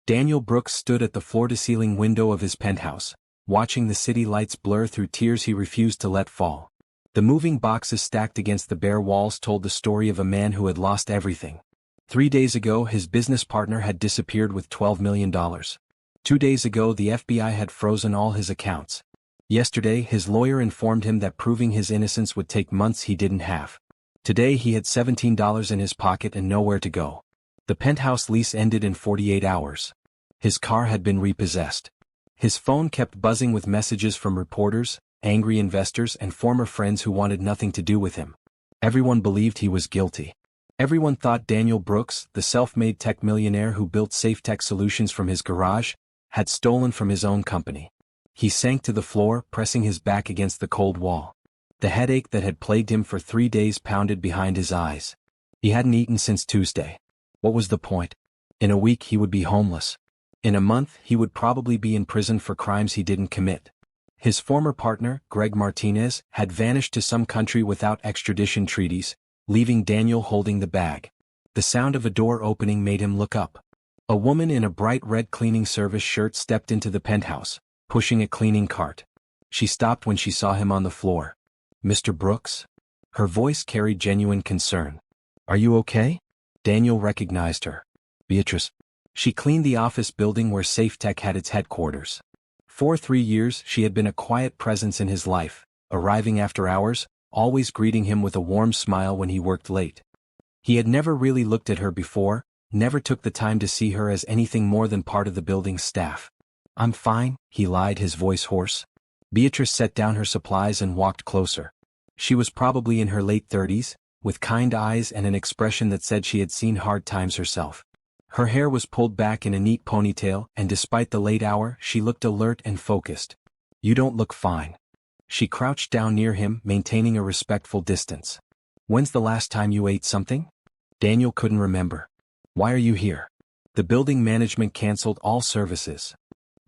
Daniel Brooks stood at the floor-to-ceiling window of his penthouse, watching the city lights blur through tears he refused to let fall. The moving boxes stacked against the bare walls told the story of a man who had lost everything. 3 days ago, his business partner had disappeared with $12 million. 2 days ago, the FBI had frozen all his accounts. Yesterday, his lawyer informed him that proving his innocence would take months he didn't have. Today, he had $17 in his pocket and nowhere to go. The penthouse lease ended in 48 hours. His car had been repossessed. His phone kept buzzing with messages from reporters, angry investors, and former friends who wanted nothing to do with him. Everyone believed he was guilty. Everyone thought Daniel Brooks, the self-made tech millionaire who built safe tech solutions from his garage, had stolen from his own company. He sank to the floor, pressing his back against the cold wall. The headache that had plagued him for 3 days pounded behind his eyes. He hadn't eaten since Tuesday. What was the point? In a week he would be homeless. In a month he would probably be in prison for crimes he didn't commit. His former partner, Greg Martinez, had vanished to some country without extradition treaties, leaving Daniel holding the bag. The sound of a door opening made him look up. A woman in a bright red cleaning service shirt stepped into the penthouse, pushing a cleaning cart. She stopped when she saw him on the floor. "Mr. Brooks?" Her voice carried genuine concern. "Are you okay?" Daniel recognized her. "Beatrice." She cleaned the office building where Safe Tech had its headquarters. For 3 years she had been a quiet presence in his life, arriving after hours, always greeting him with a warm smile when he worked late. He had never really looked at her before, never took the time to see her as anything more than part of the building's staff. "I'm fine," he lied, his voice hoarse. Beatrice set down her supplies and walked closer. She was probably in her late 30s, with kind eyes and an expression that said she had seen hard times herself. Her hair was pulled back in a neat ponytail, and despite the late hour, she looked alert and focused. "You don't look fine." She crouched down near him, maintaining a respectful distance. "When's the last time you ate something?" Daniel couldn't remember. "Why are you here?" "The building management canceled all services."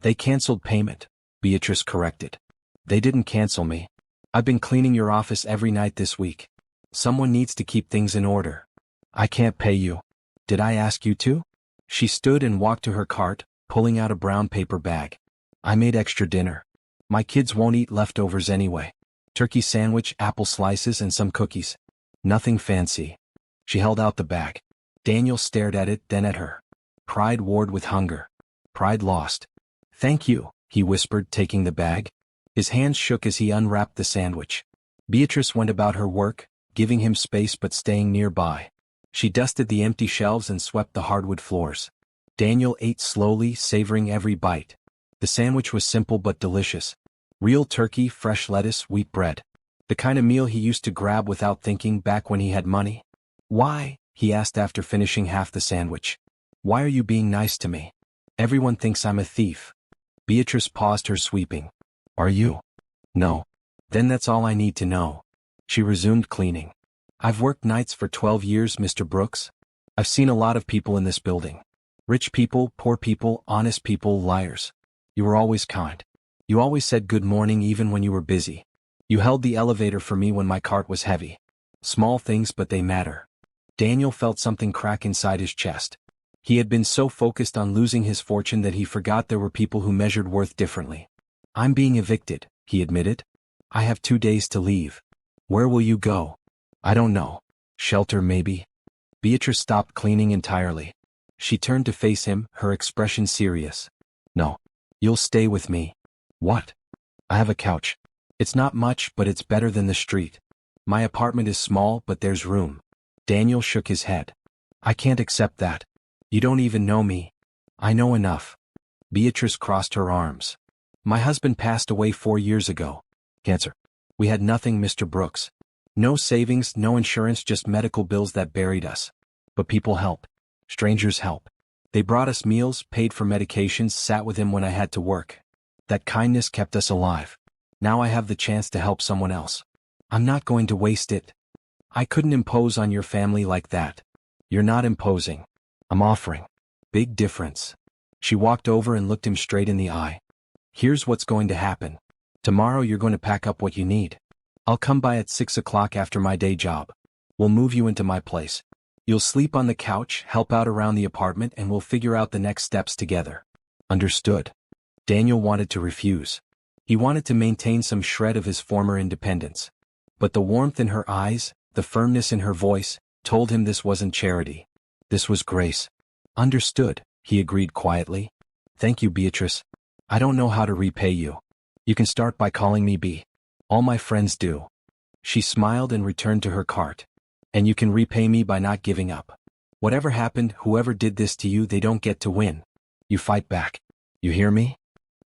"They canceled payment," Beatrice corrected. "They didn't cancel me. I've been cleaning your office every night this week. Someone needs to keep things in order." "I can't pay you." "Did I ask you to?" She stood and walked to her cart, pulling out a brown paper bag. "I made extra dinner. My kids won't eat leftovers anyway. Turkey sandwich, apple slices, and some cookies. Nothing fancy." She held out the bag. Daniel stared at it, then at her. Pride warred with hunger. Pride lost. "Thank you," he whispered, taking the bag. His hands shook as he unwrapped the sandwich. Beatrice went about her work, giving him space but staying nearby. She dusted the empty shelves and swept the hardwood floors. Daniel ate slowly, savoring every bite. The sandwich was simple but delicious. Real turkey, fresh lettuce, wheat bread. The kind of meal he used to grab without thinking back when he had money. "Why?" he asked after finishing half the sandwich. "Why are you being nice to me? Everyone thinks I'm a thief." Beatrice paused her sweeping. "Are you?" "No." "Then that's all I need to know." She resumed cleaning. "I've worked nights for 12 years, Mr. Brooks. I've seen a lot of people in this building. Rich people, poor people, honest people, liars. You were always kind. You always said good morning even when you were busy. You held the elevator for me when my cart was heavy. Small things, but they matter." Daniel felt something crack inside his chest. He had been so focused on losing his fortune that he forgot there were people who measured worth differently. "I'm being evicted," he admitted. "I have 2 days to leave." "Where will you go?" "I don't know. Shelter, maybe." Beatrice stopped cleaning entirely. She turned to face him, her expression serious. "No. You'll stay with me." "What?" "I have a couch. It's not much, but it's better than the street. My apartment is small, but there's room." Daniel shook his head. "I can't accept that. You don't even know me." "I know enough." Beatrice crossed her arms. "My husband passed away 4 years ago. Cancer. We had nothing, Mr. Brooks. No savings, no insurance, just medical bills that buried us. But people help. Strangers help. They brought us meals, paid for medications, sat with him when I had to work. That kindness kept us alive. Now I have the chance to help someone else. I'm not going to waste it. I couldn't impose on your family like that." "You're not imposing. I'm offering." "Big difference." She walked over and looked him straight in the eye. "Here's what's going to happen. Tomorrow you're going to pack up what you need. I'll come by at 6 o'clock after my day job. We'll move you into my place. You'll sleep on the couch, help out around the apartment, and we'll figure out the next steps together. Understood. Daniel wanted to refuse. He wanted to maintain some shred of his former independence. But the warmth in her eyes, the firmness in her voice, told him this wasn't charity. This was grace. Understood, he agreed quietly. Thank you, Beatrice. I don't know how to repay you. You can start by calling me B. All my friends do. She smiled and returned to her cart. And you can repay me by not giving up. Whatever happened, whoever did this to you, they don't get to win. You fight back. You hear me?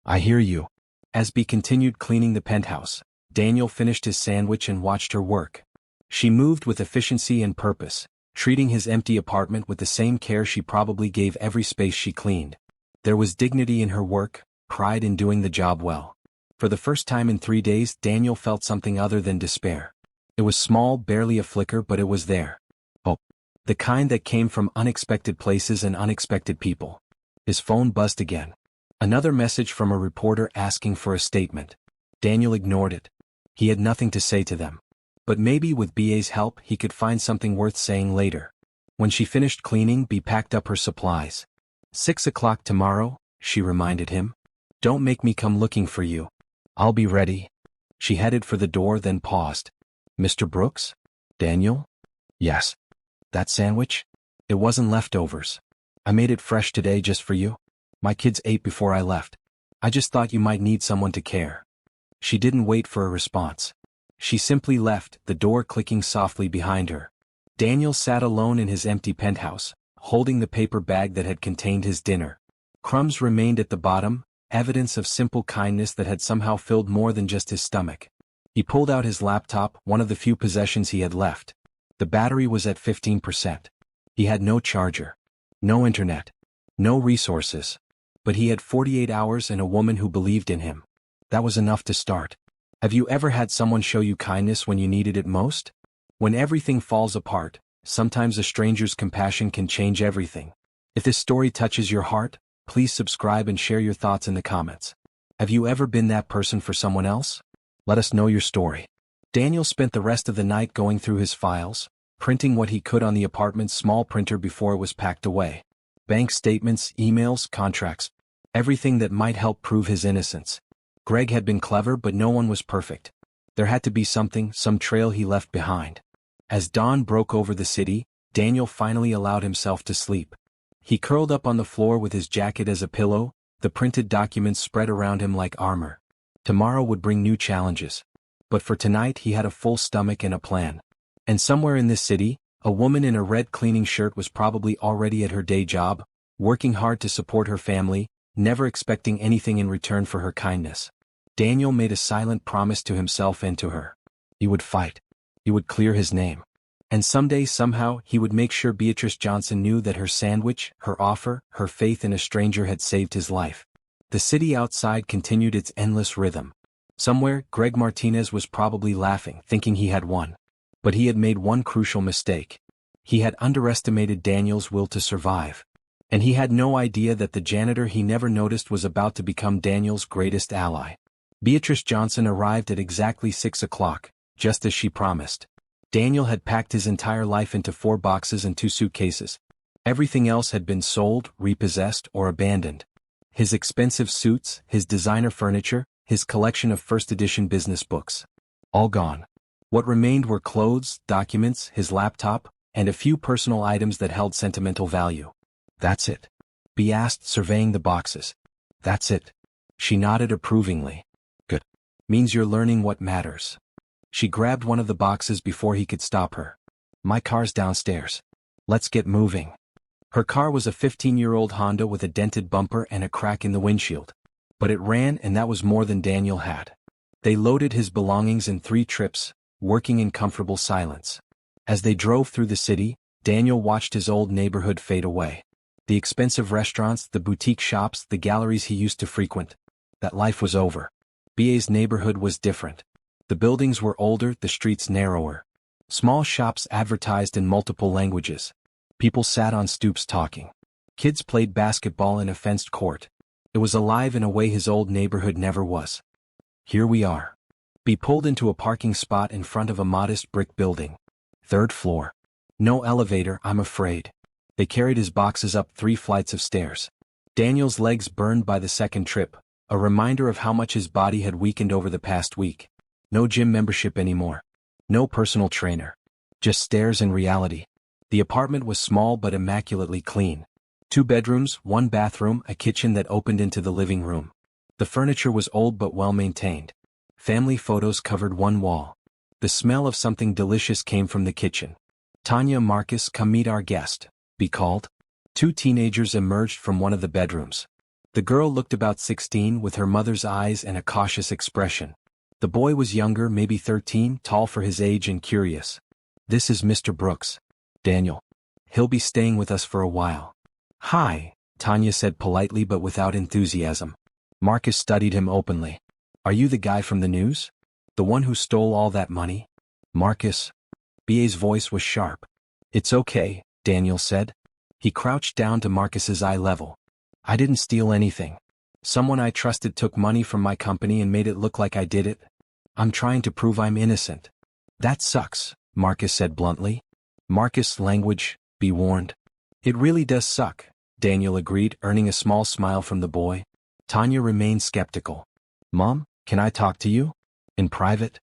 I hear you. As B continued cleaning the penthouse, Daniel finished his sandwich and watched her work. She moved with efficiency and purpose, treating his empty apartment with the same care she probably gave every space she cleaned. There was dignity in her work, pride in doing the job well. For the first time in 3 days, Daniel felt something other than despair. It was small, barely a flicker, but it was there. Hope. The kind that came from unexpected places and unexpected people. His phone buzzed again. Another message from a reporter asking for a statement. Daniel ignored it. He had nothing to say to them. But maybe with BA's help he could find something worth saying later. When she finished cleaning, B packed up her supplies. 6 o'clock tomorrow, she reminded him. Don't make me come looking for you. I'll be ready. She headed for the door, then paused. Mr. Brooks? Daniel? Yes. That sandwich? It wasn't leftovers. I made it fresh today just for you. My kids ate before I left. I just thought you might need someone to care. She didn't wait for a response. She simply left, the door clicking softly behind her. Daniel sat alone in his empty penthouse, holding the paper bag that had contained his dinner. Crumbs remained at the bottom, evidence of simple kindness that had somehow filled more than just his stomach. He pulled out his laptop, one of the few possessions he had left. The battery was at 15%. He had no charger, no internet, no resources. But he had 48 hours and a woman who believed in him. That was enough to start. Have you ever had someone show you kindness when you needed it most? When everything falls apart, sometimes a stranger's compassion can change everything. If this story touches your heart, please subscribe and share your thoughts in the comments. Have you ever been that person for someone else? Let us know your story. Daniel spent the rest of the night going through his files, printing what he could on the apartment's small printer before it was packed away. Bank statements, emails, contracts, everything that might help prove his innocence. Greg had been clever, but no one was perfect. There had to be something, some trail he left behind. As dawn broke over the city, Daniel finally allowed himself to sleep. He curled up on the floor with his jacket as a pillow, the printed documents spread around him like armor. Tomorrow would bring new challenges. But for tonight he had a full stomach and a plan. And somewhere in this city, a woman in a red cleaning shirt was probably already at her day job, working hard to support her family, never expecting anything in return for her kindness. Daniel made a silent promise to himself and to her. He would fight. He would clear his name. And someday, somehow, he would make sure Beatrice Johnson knew that her sandwich, her offer, her faith in a stranger had saved his life. The city outside continued its endless rhythm. Somewhere, Greg Martinez was probably laughing, thinking he had won. But he had made one crucial mistake. He had underestimated Daniel's will to survive. And he had no idea that the janitor he never noticed was about to become Daniel's greatest ally. Beatrice Johnson arrived at exactly 6 o'clock, just as she promised. Daniel had packed his entire life into 4 boxes and 2 suitcases. Everything else had been sold, repossessed, or abandoned. His expensive suits, his designer furniture, his collection of first-edition business books. All gone. What remained were clothes, documents, his laptop, and a few personal items that held sentimental value. That's it? B asked, surveying the boxes. That's it. She nodded approvingly. Good. Means you're learning what matters. She grabbed one of the boxes before he could stop her. My car's downstairs. Let's get moving. Her car was a 15-year-old Honda with a dented bumper and a crack in the windshield. But it ran, and that was more than Daniel had. They loaded his belongings in 3 trips, working in comfortable silence. As they drove through the city, Daniel watched his old neighborhood fade away. The expensive restaurants, the boutique shops, the galleries he used to frequent. That life was over. BA's neighborhood was different. The buildings were older, the streets narrower. Small shops advertised in multiple languages. People sat on stoops talking. Kids played basketball in a fenced court. It was alive in a way his old neighborhood never was. Here we are. B pulled into a parking spot in front of a modest brick building. 3rd floor. No elevator, I'm afraid. They carried his boxes up 3 flights of stairs. Daniel's legs burned by the second trip, a reminder of how much his body had weakened over the past week. No gym membership anymore. No personal trainer. Just stairs and reality. The apartment was small but immaculately clean. 2 bedrooms, 1 bathroom, a kitchen that opened into the living room. The furniture was old but well maintained. Family photos covered 1 wall. The smell of something delicious came from the kitchen. Tanya, Marcus, come meet our guest, Bea called. 2 teenagers emerged from one of the bedrooms. The girl looked about 16 with her mother's eyes and a cautious expression. The boy was younger, maybe 13, tall for his age and curious. This is Mr. Brooks. Daniel. He'll be staying with us for a while. Hi, Tanya said politely but without enthusiasm. Marcus studied him openly. Are you the guy from the news? The one who stole all that money? Marcus. Bea's voice was sharp. It's okay, Daniel said. He crouched down to Marcus's eye level. I didn't steal anything. Someone I trusted took money from my company and made it look like I did it. I'm trying to prove I'm innocent. That sucks, Marcus said bluntly. Marcus, language, be warned. It really does suck, Daniel agreed, earning a small smile from the boy. Tanya remained skeptical. Mom, can I talk to you? In private?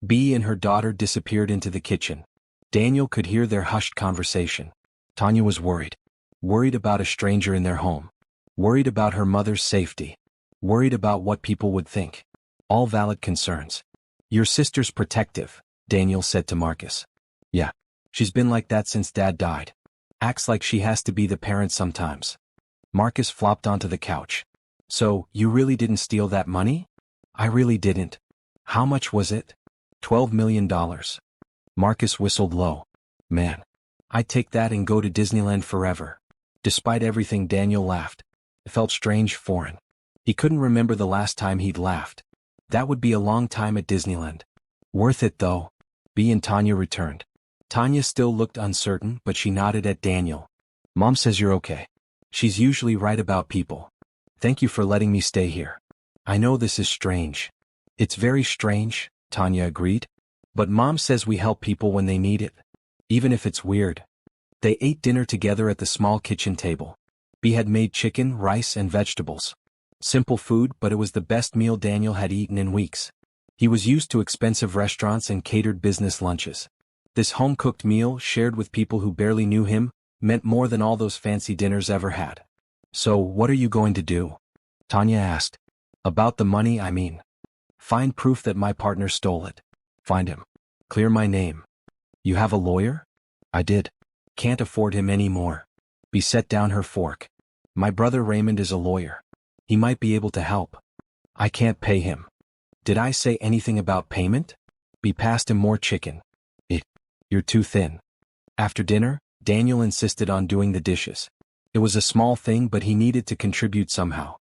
Bea and her daughter disappeared into the kitchen. Daniel could hear their hushed conversation. Tanya was worried. Worried about a stranger in their home. Worried about her mother's safety. Worried about what people would think. All valid concerns. Your sister's protective, Daniel said to Marcus. Yeah. She's been like that since Dad died. Acts like she has to be the parent sometimes. Marcus flopped onto the couch. So, you really didn't steal that money? I really didn't. How much was it? $12 million. Marcus whistled low. Man. I'd take that and go to Disneyland forever. Despite everything, Daniel laughed. It felt strange, foreign. He couldn't remember the last time he'd laughed. That would be a long time at Disneyland. Worth it though. Bea and Tanya returned. Tanya still looked uncertain, but she nodded at Daniel. Mom says you're okay. She's usually right about people. Thank you for letting me stay here. I know this is strange. It's very strange, Tanya agreed. But Mom says we help people when they need it. Even if it's weird. They ate dinner together at the small kitchen table. Bea had made chicken, rice, and vegetables. Simple food, but it was the best meal Daniel had eaten in weeks. He was used to expensive restaurants and catered business lunches. This home-cooked meal, shared with people who barely knew him, meant more than all those fancy dinners ever had. So, what are you going to do? Tanya asked. About the money, I mean. Find proof that my partner stole it. Find him. Clear my name. You have a lawyer? I did. Can't afford him anymore. Bea set down her fork. My brother Raymond is a lawyer. He might be able to help. I can't pay him. Did I say anything about payment? Bea passed him more chicken. You're too thin. After dinner, Daniel insisted on doing the dishes. It was a small thing, but he needed to contribute somehow.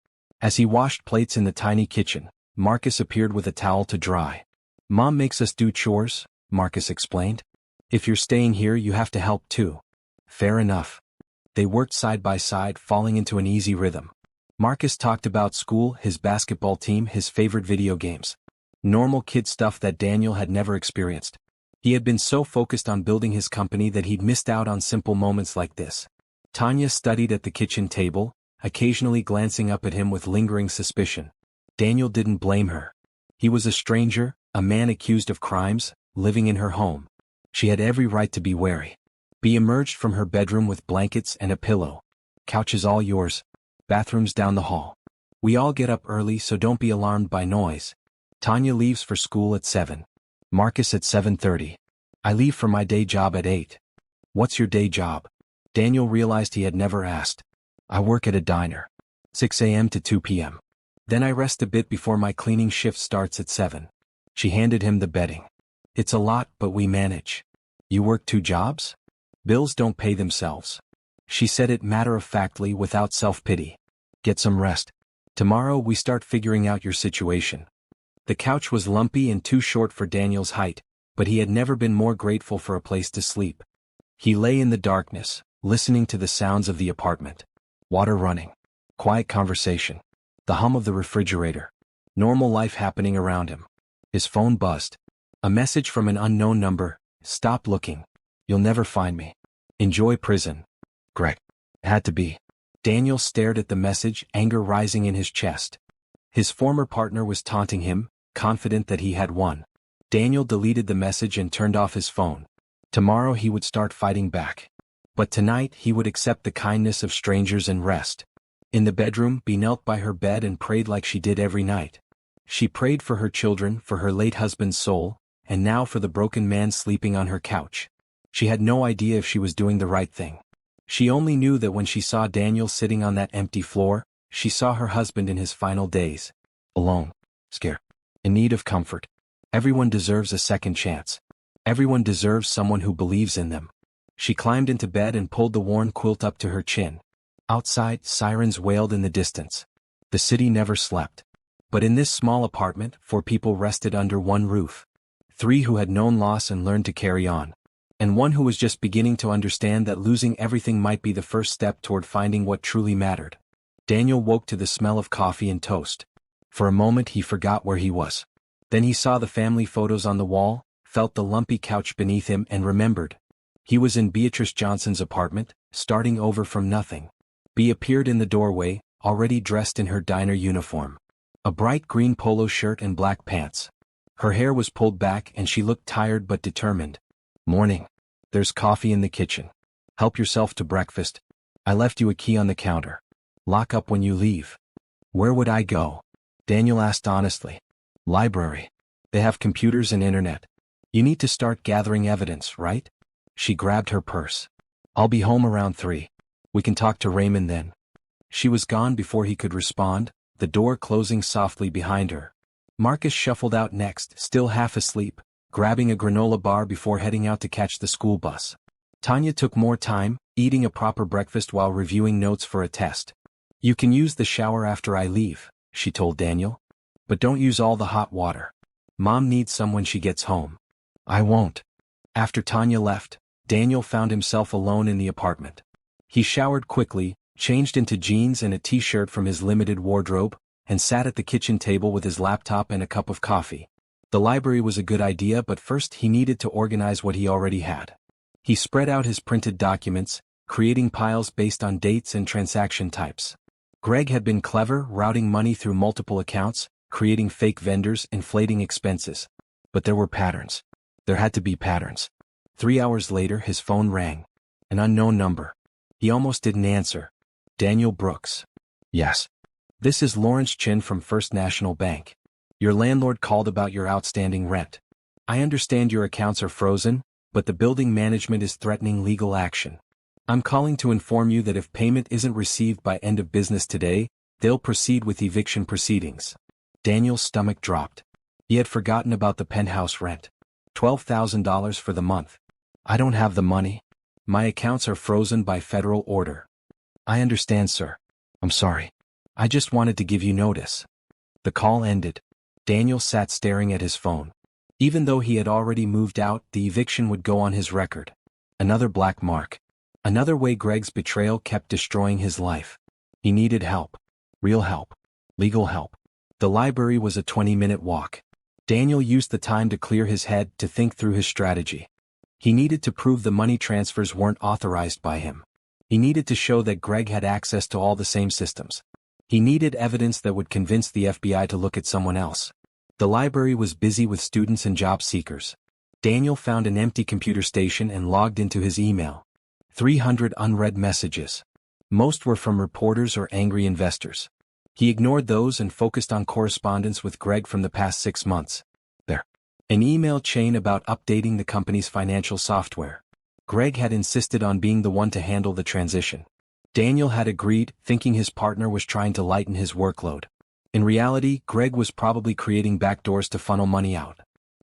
As he washed plates in the tiny kitchen, Marcus appeared with a towel to dry. Mom makes us do chores, Marcus explained. If you're staying here, you have to help too. Fair enough. They worked side by side, falling into an easy rhythm. Marcus talked about school, his basketball team, his favorite video games. Normal kid stuff that Daniel had never experienced. He had been so focused on building his company that he'd missed out on simple moments like this. Tanya studied at the kitchen table, occasionally glancing up at him with lingering suspicion. Daniel didn't blame her. He was a stranger, a man accused of crimes, living in her home. She had every right to be wary. Bea emerged from her bedroom with blankets and a pillow. Couch is all yours. Bathroom's down the hall. We all get up early, so don't be alarmed by noise. Tanya leaves for school at 7. Marcus at 7:30. I leave for my day job at 8. What's your day job? Daniel realized he had never asked. I work at a diner. 6 a.m. to 2 p.m. Then I rest a bit before my cleaning shift starts at 7. She handed him the bedding. It's a lot, but we manage. You work 2 jobs? Bills don't pay themselves. She said it matter-of-factly without self-pity. Get some rest. Tomorrow we start figuring out your situation. The couch was lumpy and too short for Daniel's height, but he had never been more grateful for a place to sleep. He lay in the darkness, listening to the sounds of the apartment. Water running. Quiet conversation. The hum of the refrigerator. Normal life happening around him. His phone buzzed. A message from an unknown number. Stop looking. You'll never find me. Enjoy prison. Greg. Had to be. Daniel stared at the message, anger rising in his chest. His former partner was taunting him, confident that he had won. Daniel deleted the message and turned off his phone. Tomorrow he would start fighting back. But tonight he would accept the kindness of strangers and rest. In the bedroom, Bea knelt by her bed and prayed like she did every night. She prayed for her children, for her late husband's soul, and now for the broken man sleeping on her couch. She had no idea if she was doing the right thing. She only knew that when she saw Daniel sitting on that empty floor, she saw her husband in his final days. Alone. Scared. In need of comfort. Everyone deserves a second chance. Everyone deserves someone who believes in them. She climbed into bed and pulled the worn quilt up to her chin. Outside, sirens wailed in the distance. The city never slept. But in this small apartment, 4 people rested under one roof. 3 who had known loss and learned to carry on. And 1 who was just beginning to understand that losing everything might be the first step toward finding what truly mattered. Daniel woke to the smell of coffee and toast. For a moment he forgot where he was. Then he saw the family photos on the wall, felt the lumpy couch beneath him and remembered. He was in Beatrice Johnson's apartment, starting over from nothing. Bea appeared in the doorway, already dressed in her diner uniform. A bright green polo shirt and black pants. Her hair was pulled back and she looked tired but determined. Morning. There's coffee in the kitchen. Help yourself to breakfast. I left you a key on the counter. Lock up when you leave. Where would I go? Daniel asked honestly. Library. They have computers and internet. You need to start gathering evidence, right? She grabbed her purse. I'll be home around 3. We can talk to Raymond then. She was gone before he could respond, the door closing softly behind her. Marcus shuffled out next, still half asleep, grabbing a granola bar before heading out to catch the school bus. Tanya took more time, eating a proper breakfast while reviewing notes for a test. You can use the shower after I leave, she told Daniel. But don't use all the hot water. Mom needs some when she gets home. I won't. After Tanya left, Daniel found himself alone in the apartment. He showered quickly, changed into jeans and a t-shirt from his limited wardrobe, and sat at the kitchen table with his laptop and a cup of coffee. The library was a good idea, but first he needed to organize what he already had. He spread out his printed documents, creating piles based on dates and transaction types. Greg had been clever, routing money through multiple accounts, creating fake vendors, inflating expenses. But there were patterns. There had to be patterns. 3 hours later his phone rang. An unknown number. He almost didn't answer. Daniel Brooks. Yes. This is Lawrence Chin from First National Bank. Your landlord called about your outstanding rent. I understand your accounts are frozen, but the building management is threatening legal action. I'm calling to inform you that if payment isn't received by end of business today, they'll proceed with eviction proceedings. Daniel's stomach dropped. He had forgotten about the penthouse rent. $12,000 for the month. I don't have the money. My accounts are frozen by federal order. I understand, sir. I'm sorry. I just wanted to give you notice. The call ended. Daniel sat staring at his phone. Even though he had already moved out, the eviction would go on his record. Another black mark. Another way Greg's betrayal kept destroying his life. He needed help. Real help. Legal help. The library was a 20-minute walk. Daniel used the time to clear his head, to think through his strategy. He needed to prove the money transfers weren't authorized by him. He needed to show that Greg had access to all the same systems. He needed evidence that would convince the FBI to look at someone else. The library was busy with students and job seekers. Daniel found an empty computer station and logged into his email. 300 unread messages. Most were from reporters or angry investors. He ignored those and focused on correspondence with Greg from the past 6 months. An email chain about updating the company's financial software. Greg had insisted on being the one to handle the transition. Daniel had agreed, thinking his partner was trying to lighten his workload. In reality, Greg was probably creating backdoors to funnel money out.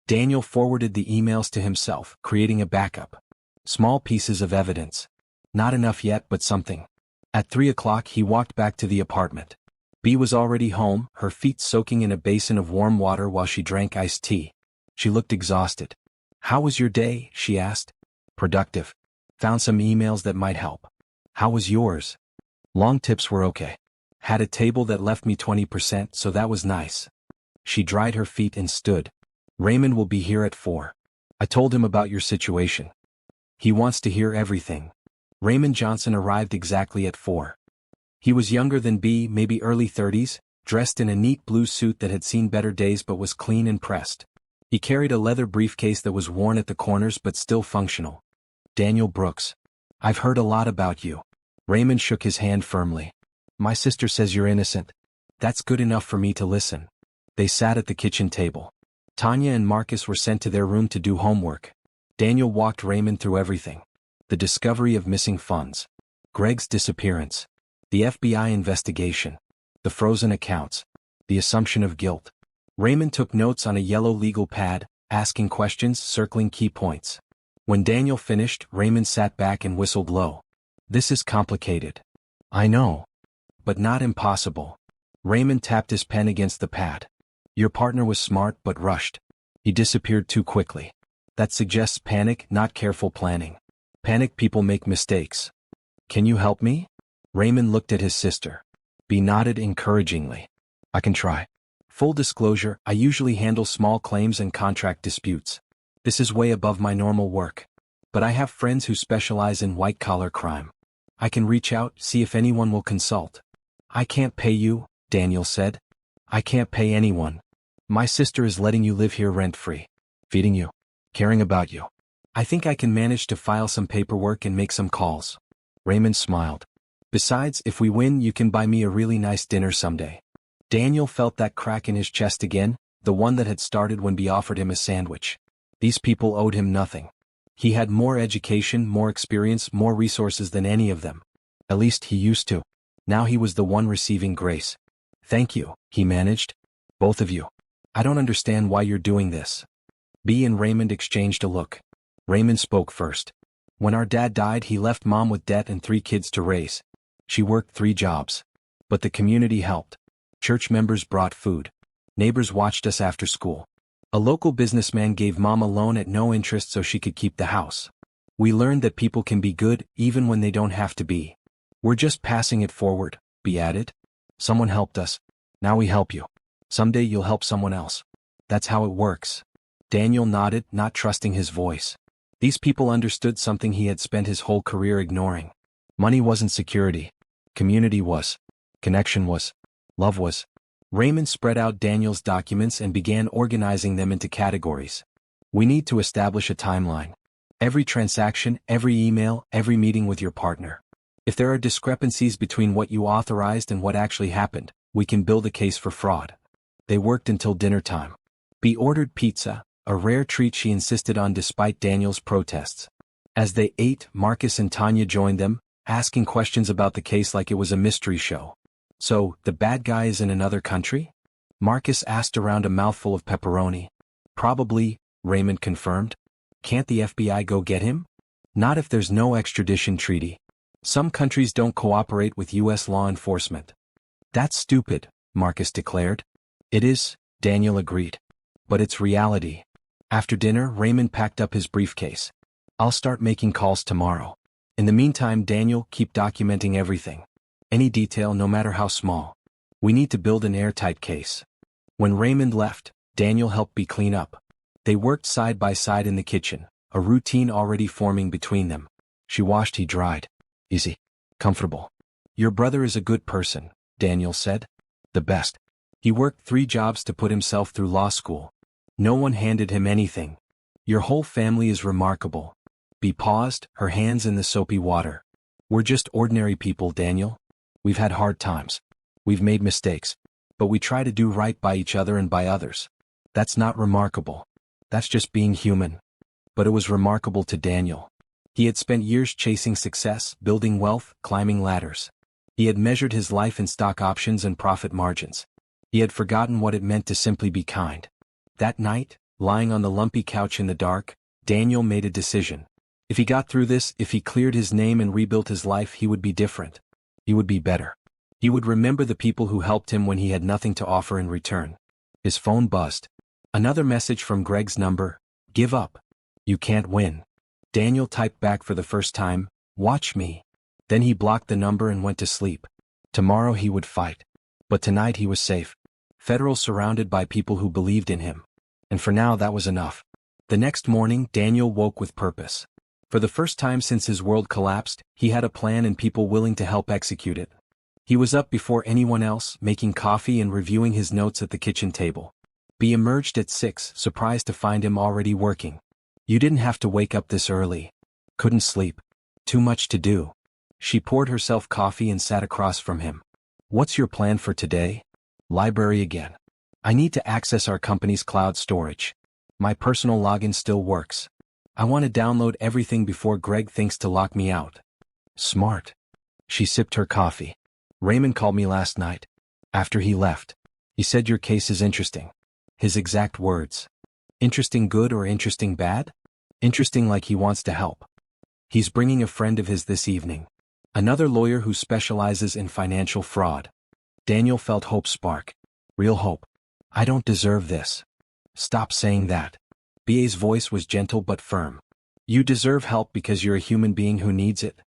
Daniel forwarded the emails to himself, creating a backup. Small pieces of evidence. Not enough yet, but something. At 3 o'clock he walked back to the apartment. Bea was already home, her feet soaking in a basin of warm water while she drank iced tea. She looked exhausted. How was your day? She asked. Productive. Found some emails that might help. How was yours? Long tips were okay. Had a table that left me 20%, so that was nice. She dried her feet and stood. Raymond will be here at 4. I told him about your situation. He wants to hear everything. Raymond Johnson arrived exactly at 4. He was younger than B, maybe early 30s, dressed in a neat blue suit that had seen better days but was clean and pressed. He carried a leather briefcase that was worn at the corners but still functional. Daniel Brooks. I've heard a lot about you. Raymond shook his hand firmly. My sister says you're innocent. That's good enough for me to listen. They sat at the kitchen table. Tanya and Marcus were sent to their room to do homework. Daniel walked Raymond through everything. The discovery of missing funds. Greg's disappearance. The FBI investigation. The frozen accounts. The assumption of guilt. Raymond took notes on a yellow legal pad, asking questions, circling key points. When Daniel finished, Raymond sat back and whistled low. This is complicated. I know. But not impossible. Raymond tapped his pen against the pad. Your partner was smart but rushed. He disappeared too quickly. That suggests panic, not careful planning. Panic people make mistakes. Can you help me? Raymond looked at his sister. B nodded encouragingly. I can try. Full disclosure, I usually handle small claims and contract disputes. This is way above my normal work. But I have friends who specialize in white-collar crime. I can reach out, see if anyone will consult. I can't pay you, Daniel said. I can't pay anyone. My sister is letting you live here rent-free. Feeding you. Caring about you. I think I can manage to file some paperwork and make some calls. Raymond smiled. Besides, if we win, you can buy me a really nice dinner someday. Daniel felt that crack in his chest again, the one that had started when B offered him a sandwich. These people owed him nothing. He had more education, more experience, more resources than any of them. At least he used to. Now he was the one receiving grace. Thank you, he managed. Both of you. I don't understand why you're doing this. B and Raymond exchanged a look. Raymond spoke first. When our dad died, he left Mom with debt and 3 kids to raise. She worked 3 jobs. But the community helped. Church members brought food. Neighbors watched us after school. A local businessman gave Mom a loan at no interest so she could keep the house. We learned that people can be good even when they don't have to be. We're just passing it forward, B added. Someone helped us. Now we help you. Someday you'll help someone else. That's how it works. Daniel nodded, not trusting his voice. These people understood something he had spent his whole career ignoring. Money wasn't security. Community was. Connection was. Love was. Raymond spread out Daniel's documents and began organizing them into categories. We need to establish a timeline. Every transaction, every email, every meeting with your partner. If there are discrepancies between what you authorized and what actually happened, we can build a case for fraud. They worked until dinner time. B ordered pizza, a rare treat she insisted on despite Daniel's protests. As they ate, Marcus and Tanya joined them, asking questions about the case like it was a mystery show. So, the bad guy is in another country? Marcus asked around a mouthful of pepperoni. Probably, Raymond confirmed. Can't the FBI go get him? Not if there's no extradition treaty. Some countries don't cooperate with U.S. law enforcement. That's stupid, Marcus declared. It is, Daniel agreed. But it's reality. After dinner, Raymond packed up his briefcase. I'll start making calls tomorrow. In the meantime, Daniel, keep documenting everything. Any detail, no matter how small. We need to build an airtight case. When Raymond left, Daniel helped B clean up. They worked side by side in the kitchen, a routine already forming between them. She washed, he dried. Easy. Comfortable. Your brother is a good person, Daniel said. The best. He worked 3 jobs to put himself through law school. No one handed him anything. Your whole family is remarkable. B paused, her hands in the soapy water. We're just ordinary people, Daniel. We've had hard times. We've made mistakes. But we try to do right by each other and by others. That's not remarkable. That's just being human. But it was remarkable to Daniel. He had spent years chasing success, building wealth, climbing ladders. He had measured his life in stock options and profit margins. He had forgotten what it meant to simply be kind. That night, lying on the lumpy couch in the dark, Daniel made a decision. If he got through this, if he cleared his name and rebuilt his life, he would be different. He would be better. He would remember the people who helped him when he had nothing to offer in return. His phone buzzed. Another message from Greg's number. Give up. You can't win. Daniel typed back for the first time, watch me. Then he blocked the number and went to sleep. Tomorrow he would fight. But tonight he was safe. Federal, surrounded by people who believed in him. And for now that was enough. The next morning, Daniel woke with purpose. For the first time since his world collapsed, he had a plan and people willing to help execute it. He was up before anyone else, making coffee and reviewing his notes at the kitchen table. B emerged at 6, surprised to find him already working. You didn't have to wake up this early. Couldn't sleep. Too much to do. She poured herself coffee and sat across from him. What's your plan for today? Library again. I need to access our company's cloud storage. My personal login still works. I want to download everything before Greg thinks to lock me out. Smart. She sipped her coffee. Raymond called me last night. After he left. He said your case is interesting. His exact words. Interesting good or interesting bad? Interesting like he wants to help. He's bringing a friend of his this evening. Another lawyer who specializes in financial fraud. Daniel felt hope spark. Real hope. I don't deserve this. Stop saying that. BA's voice was gentle but firm. You deserve help because you're a human being who needs it.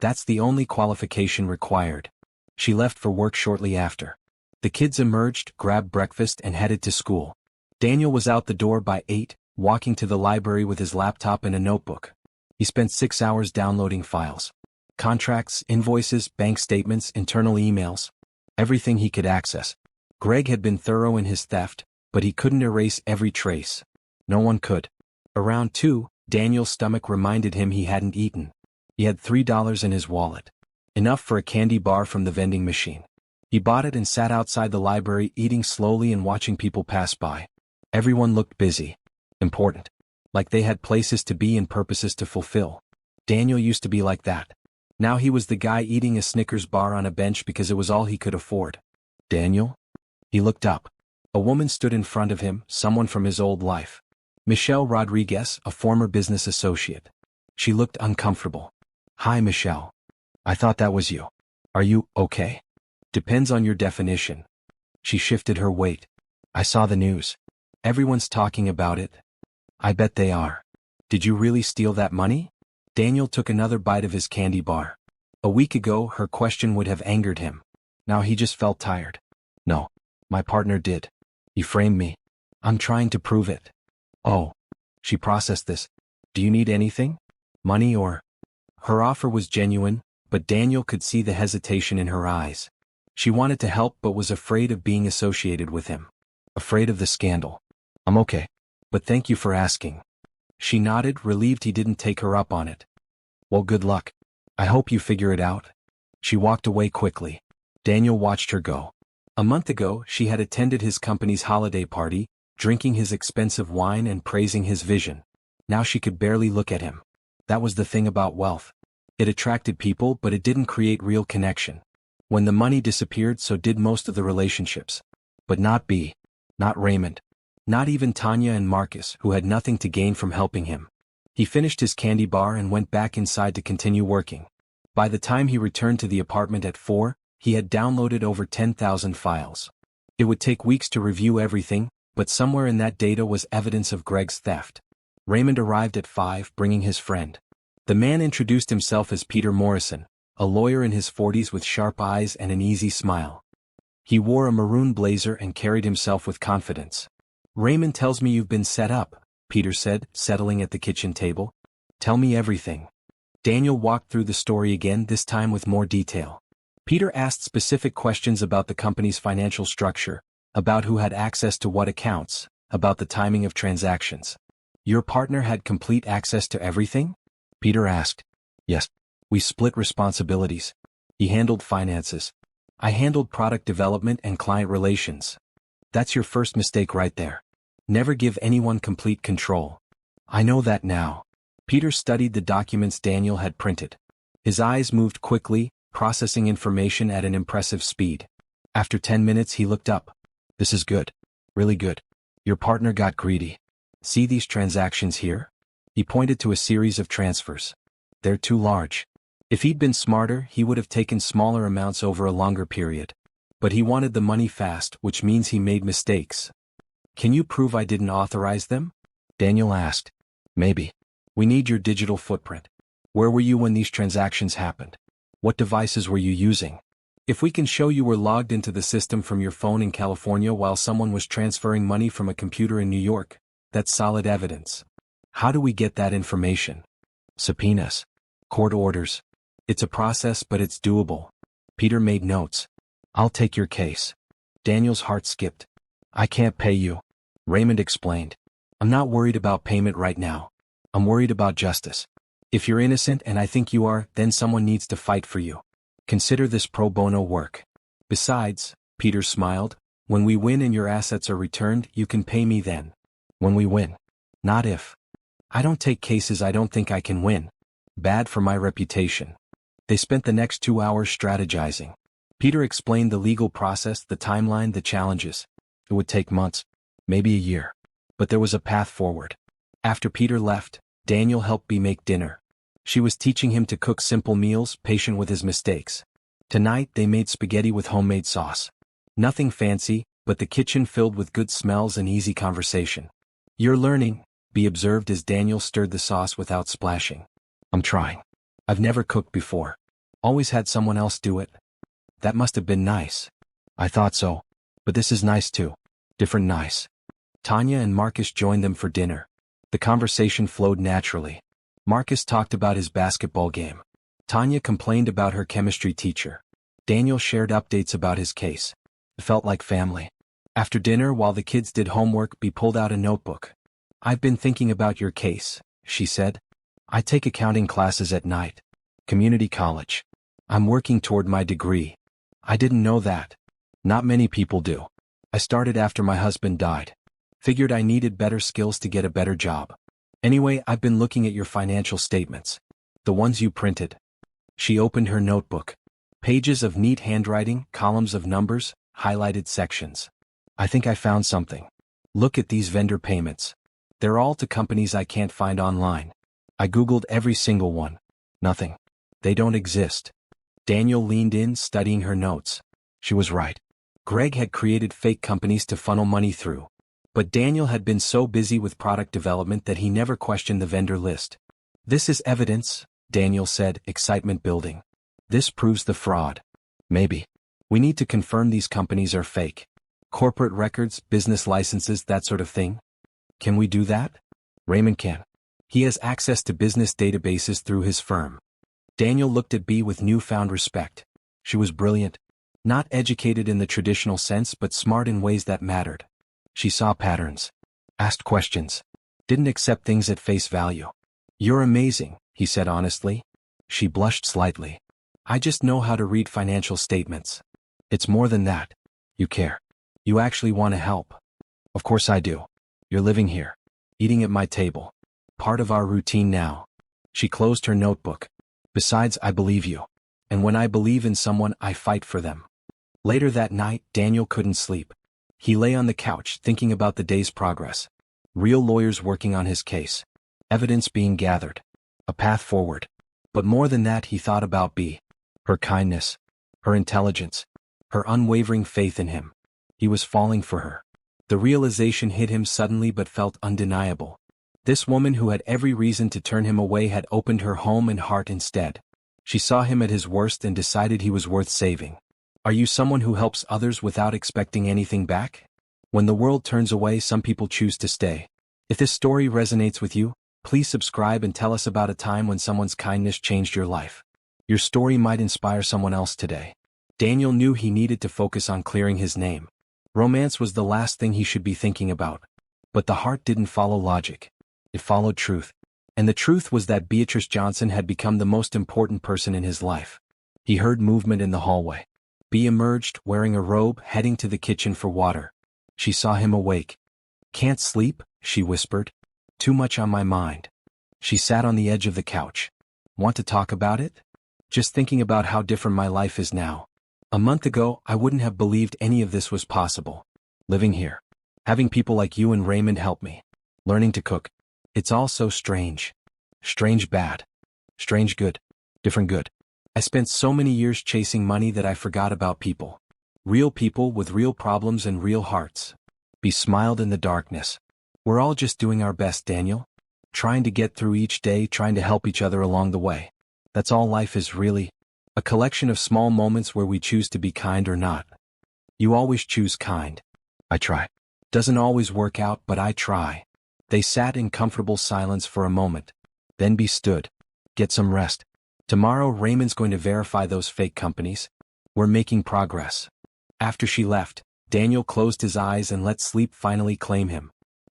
That's the only qualification required. She left for work shortly after. The kids emerged, grabbed breakfast and headed to school. Daniel was out the door by 8, walking to the library with his laptop and a notebook. He spent 6 hours downloading files. Contracts, invoices, bank statements, internal emails. Everything he could access. Greg had been thorough in his theft, but he couldn't erase every trace. No one could. Around 2, Daniel's stomach reminded him he hadn't eaten. He had $3 in his wallet. Enough for a candy bar from the vending machine. He bought it and sat outside the library eating slowly and watching people pass by. Everyone looked busy. Important. Like they had places to be and purposes to fulfill. Daniel used to be like that. Now he was the guy eating a Snickers bar on a bench because it was all he could afford. Daniel? He looked up. A woman stood in front of him, someone from his old life. Michelle Rodriguez, a former business associate. She looked uncomfortable. Hi, Michelle. I thought that was you. Are you okay? Depends on your definition. She shifted her weight. I saw the news. Everyone's talking about it. I bet they are. Did you really steal that money? Daniel took another bite of his candy bar. A week ago, her question would have angered him. Now he just felt tired. No. My partner did. He framed me. I'm trying to prove it. Oh. She processed this. Do you need anything? Money or? Her offer was genuine, but Daniel could see the hesitation in her eyes. She wanted to help but was afraid of being associated with him. Afraid of the scandal. I'm okay. But thank you for asking. She nodded, relieved he didn't take her up on it. Well, good luck. I hope you figure it out. She walked away quickly. Daniel watched her go. A month ago, she had attended his company's holiday party, drinking his expensive wine and praising his vision. Now she could barely look at him. That was the thing about wealth. It attracted people, but it didn't create real connection. When the money disappeared, so did most of the relationships. But not B. Not Raymond. Not even Tanya and Marcus, who had nothing to gain from helping him. He finished his candy bar and went back inside to continue working. By the time he returned to the apartment at 4, he had downloaded over 10,000 files. It would take weeks to review everything, but somewhere in that data was evidence of Greg's theft. Raymond arrived at 5, bringing his friend. The man introduced himself as Peter Morrison, a lawyer in his 40s with sharp eyes and an easy smile. He wore a maroon blazer and carried himself with confidence. Raymond tells me you've been set up, Peter said, settling at the kitchen table. Tell me everything. Daniel walked through the story again, this time with more detail. Peter asked specific questions about the company's financial structure, about who had access to what accounts, about the timing of transactions. Your partner had complete access to everything? Peter asked. Yes. We split responsibilities. He handled finances. I handled product development and client relations. That's your first mistake right there. Never give anyone complete control. I know that now. Peter studied the documents Daniel had printed. His eyes moved quickly, processing information at an impressive speed. After 10 minutes he looked up. This is good. Really good. Your partner got greedy. See these transactions here? He pointed to a series of transfers. They're too large. If he'd been smarter, he would have taken smaller amounts over a longer period. But he wanted the money fast, which means he made mistakes. Can you prove I didn't authorize them? Daniel asked. Maybe. We need your digital footprint. Where were you when these transactions happened? What devices were you using? If we can show you were logged into the system from your phone in California while someone was transferring money from a computer in New York, that's solid evidence. How do we get that information? Subpoenas. Court orders. It's a process, but it's doable. Peter made notes. I'll take your case. Daniel's heart skipped. I can't pay you. Raymond explained. I'm not worried about payment right now. I'm worried about justice. If you're innocent, and I think you are, then someone needs to fight for you. Consider this pro bono work. Besides, Peter smiled, when we win and your assets are returned, you can pay me then. When we win. Not if. I don't take cases I don't think I can win. Bad for my reputation. They spent the next 2 hours strategizing. Peter explained the legal process, the timeline, the challenges. It would take months, maybe a year. But there was a path forward. After Peter left, Daniel helped Bea make dinner. She was teaching him to cook simple meals, patient with his mistakes. Tonight they made spaghetti with homemade sauce. Nothing fancy, but the kitchen filled with good smells and easy conversation. You're learning, Bea observed as Daniel stirred the sauce without splashing. I'm trying. I've never cooked before. Always had someone else do it. That must have been nice. I thought so. But this is nice too. Different nice. Tanya and Marcus joined them for dinner. The conversation flowed naturally. Marcus talked about his basketball game. Tanya complained about her chemistry teacher. Daniel shared updates about his case. It felt like family. After dinner, while the kids did homework, Bea pulled out a notebook. I've been thinking about your case, she said. I take accounting classes at night. Community college. I'm working toward my degree. I didn't know that. Not many people do. I started after my husband died. Figured I needed better skills to get a better job. Anyway, I've been looking at your financial statements. The ones you printed. She opened her notebook. Pages of neat handwriting, columns of numbers, highlighted sections. I think I found something. Look at these vendor payments. They're all to companies I can't find online. I Googled every single one. Nothing. They don't exist. Daniel leaned in, studying her notes. She was right. Greg had created fake companies to funnel money through. But Daniel had been so busy with product development that he never questioned the vendor list. This is evidence, Daniel said, excitement building. This proves the fraud. Maybe. We need to confirm these companies are fake. Corporate records, business licenses, that sort of thing. Can we do that? Raymond can. He has access to business databases through his firm. Daniel looked at Bea with newfound respect. She was brilliant. Not educated in the traditional sense, but smart in ways that mattered. She saw patterns. Asked questions. Didn't accept things at face value. You're amazing, he said honestly. She blushed slightly. I just know how to read financial statements. It's more than that. You care. You actually want to help. Of course I do. You're living here. Eating at my table. Part of our routine now. She closed her notebook. Besides, I believe you. And when I believe in someone, I fight for them. Later that night, Daniel couldn't sleep. He lay on the couch thinking about the day's progress. Real lawyers working on his case. Evidence being gathered. A path forward. But more than that, he thought about Bea. Her kindness. Her intelligence. Her unwavering faith in him. He was falling for her. The realization hit him suddenly but felt undeniable. This woman who had every reason to turn him away had opened her home and heart instead. She saw him at his worst and decided he was worth saving. Are you someone who helps others without expecting anything back? When the world turns away, some people choose to stay. If this story resonates with you, please subscribe and tell us about a time when someone's kindness changed your life. Your story might inspire someone else today. Daniel knew he needed to focus on clearing his name. Romance was the last thing he should be thinking about. But the heart didn't follow logic. It followed truth. And the truth was that Beatrice Johnson had become the most important person in his life. He heard movement in the hallway. Bea emerged, wearing a robe, heading to the kitchen for water. She saw him awake. Can't sleep, she whispered. Too much on my mind. She sat on the edge of the couch. Want to talk about it? Just thinking about how different my life is now. A month ago, I wouldn't have believed any of this was possible. Living here. Having people like you and Raymond help me. Learning to cook. It's all so strange. Strange bad. Strange good. Different good. I spent so many years chasing money that I forgot about people. Real people with real problems and real hearts. Bea smiled in the darkness. We're all just doing our best, Daniel. Trying to get through each day, trying to help each other along the way. That's all life is really. A collection of small moments where we choose to be kind or not. You always choose kind. I try. Doesn't always work out, but I try. They sat in comfortable silence for a moment. Then Bea stood. Get some rest. Tomorrow Raymond's going to verify those fake companies. We're making progress. After she left, Daniel closed his eyes and let sleep finally claim him.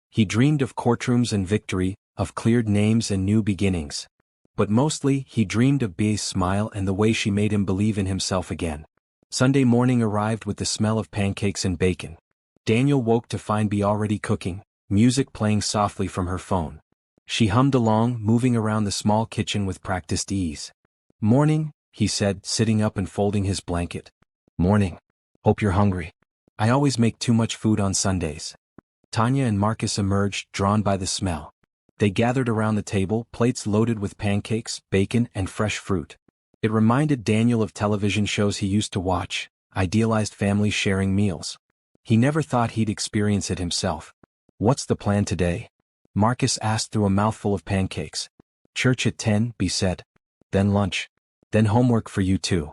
He dreamed of courtrooms and victory, of cleared names and new beginnings. But mostly, he dreamed of Bea's smile and the way she made him believe in himself again. Sunday morning arrived with the smell of pancakes and bacon. Daniel woke to find Bea already cooking, music playing softly from her phone. She hummed along, moving around the small kitchen with practiced ease. "Morning," he said, sitting up and folding his blanket. "Morning. Hope you're hungry. I always make too much food on Sundays." Tanya and Marcus emerged, drawn by the smell. They gathered around the table, plates loaded with pancakes, bacon, and fresh fruit. It reminded Daniel of television shows he used to watch, idealized families sharing meals. He never thought he'd experience it himself. "What's the plan today?" Marcus asked through a mouthful of pancakes. "Church at 10, Bea said. Then lunch. Then homework for you too."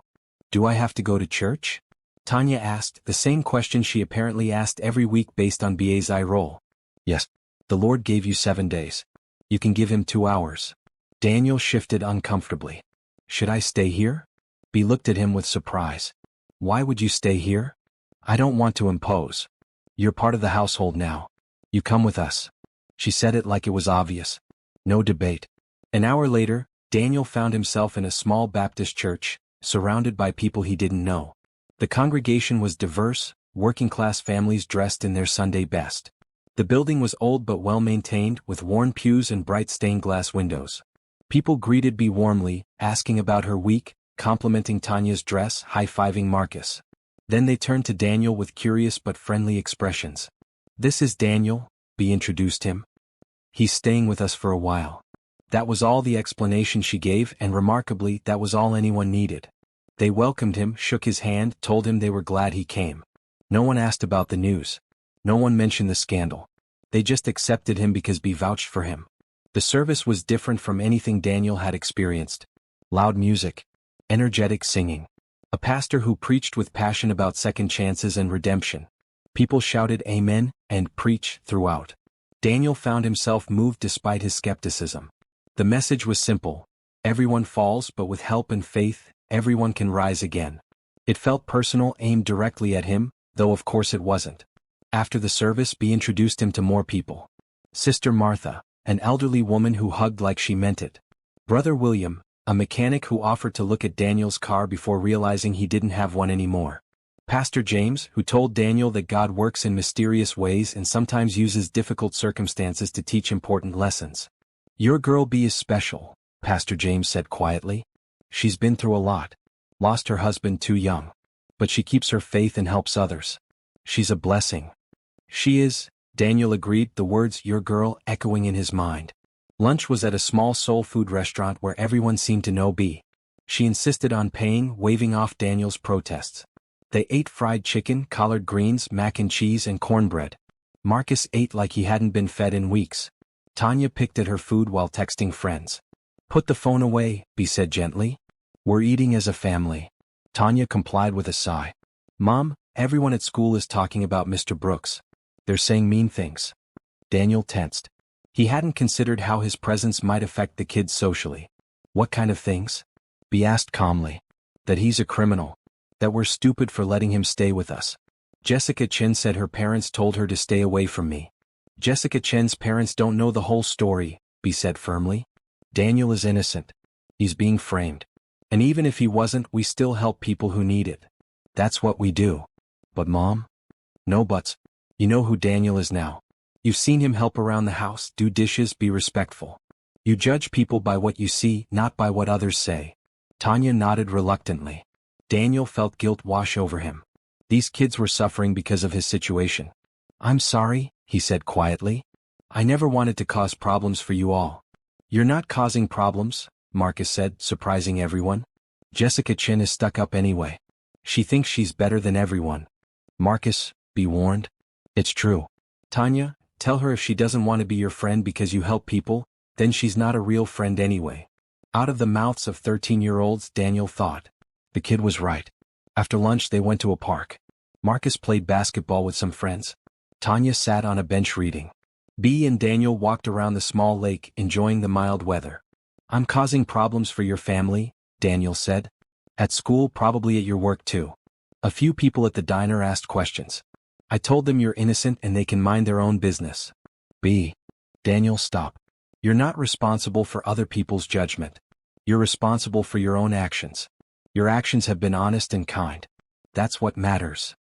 "Do I have to go to church?" Tanya asked, the same question she apparently asked every week based on Bea's eye roll. "Yes. The Lord gave you 7 days. You can give him 2 hours. Daniel shifted uncomfortably. "Should I stay here?" Bea looked at him with surprise. "Why would you stay here?" "I don't want to impose. You're part of the household now. You come with us." She said it like it was obvious. No debate. An hour later, Daniel found himself in a small Baptist church, surrounded by people he didn't know. The congregation was diverse, working-class families dressed in their Sunday best. The building was old but well-maintained, with worn pews and bright stained-glass windows. People greeted Bea warmly, asking about her week, complimenting Tanya's dress, high-fiving Marcus. Then they turned to Daniel with curious but friendly expressions. "This is Daniel," Bea introduced him. "He's staying with us for a while." That was all the explanation she gave, and remarkably, that was all anyone needed. They welcomed him, shook his hand, told him they were glad he came. No one asked about the news. No one mentioned the scandal. They just accepted him because Bea vouched for him. The service was different from anything Daniel had experienced. Loud music. Energetic singing. A pastor who preached with passion about second chances and redemption. People shouted "Amen" and "Preach" throughout. Daniel found himself moved despite his skepticism. The message was simple. Everyone falls, but with help and faith, everyone can rise again. It felt personal, aimed directly at him, though of course it wasn't. After the service, Bea introduced him to more people. Sister Martha, an elderly woman who hugged like she meant it. Brother William, a mechanic who offered to look at Daniel's car before realizing he didn't have one anymore. Pastor James, who told Daniel that God works in mysterious ways and sometimes uses difficult circumstances to teach important lessons. "Your girl Bea is special," Pastor James said quietly. "She's been through a lot. Lost her husband too young. But she keeps her faith and helps others. She's a blessing." "She is," Daniel agreed, the words "your girl" echoing in his mind. Lunch was at a small soul food restaurant where everyone seemed to know Bea. She insisted on paying, waving off Daniel's protests. They ate fried chicken, collard greens, mac and cheese, and cornbread. Marcus ate like he hadn't been fed in weeks. Tanya picked at her food while texting friends. "Put the phone away," Bea said gently. "We're eating as a family." Tanya complied with a sigh. "Mom, everyone at school is talking about Mr. Brooks. They're saying mean things." Daniel tensed. He hadn't considered how his presence might affect the kids socially. "What kind of things?" Bea asked calmly. "That he's a criminal. That we're stupid for letting him stay with us. Jessica Chen said her parents told her to stay away from me." "Jessica Chen's parents don't know the whole story," Bea said firmly. "Daniel is innocent. He's being framed. And even if he wasn't, we still help people who need it. That's what we do." "But Mom?" "No buts. You know who Daniel is now. You've seen him help around the house, do dishes, be respectful. You judge people by what you see, not by what others say." Tanya nodded reluctantly. Daniel felt guilt wash over him. These kids were suffering because of his situation. "I'm sorry," he said quietly. "I never wanted to cause problems for you all." "You're not causing problems," Marcus said, surprising everyone. "Jessica Chen is stuck up anyway. She thinks she's better than everyone." "Marcus, be warned. It's true. Tanya, tell her if she doesn't want to be your friend because you help people, then she's not a real friend anyway." Out of the mouths of 13-year-olds, Daniel thought. The kid was right. After lunch they went to a park. Marcus played basketball with some friends. Tanya sat on a bench reading. Bea and Daniel walked around the small lake, enjoying the mild weather. I'm causing problems for your family, Daniel said. At school, probably at your work too. A few people at the diner asked questions. I told them you're innocent and they can mind their own business. B. Daniel, stop. You're not responsible for other people's judgment. You're responsible for your own actions. Your actions have been honest and kind. That's what matters.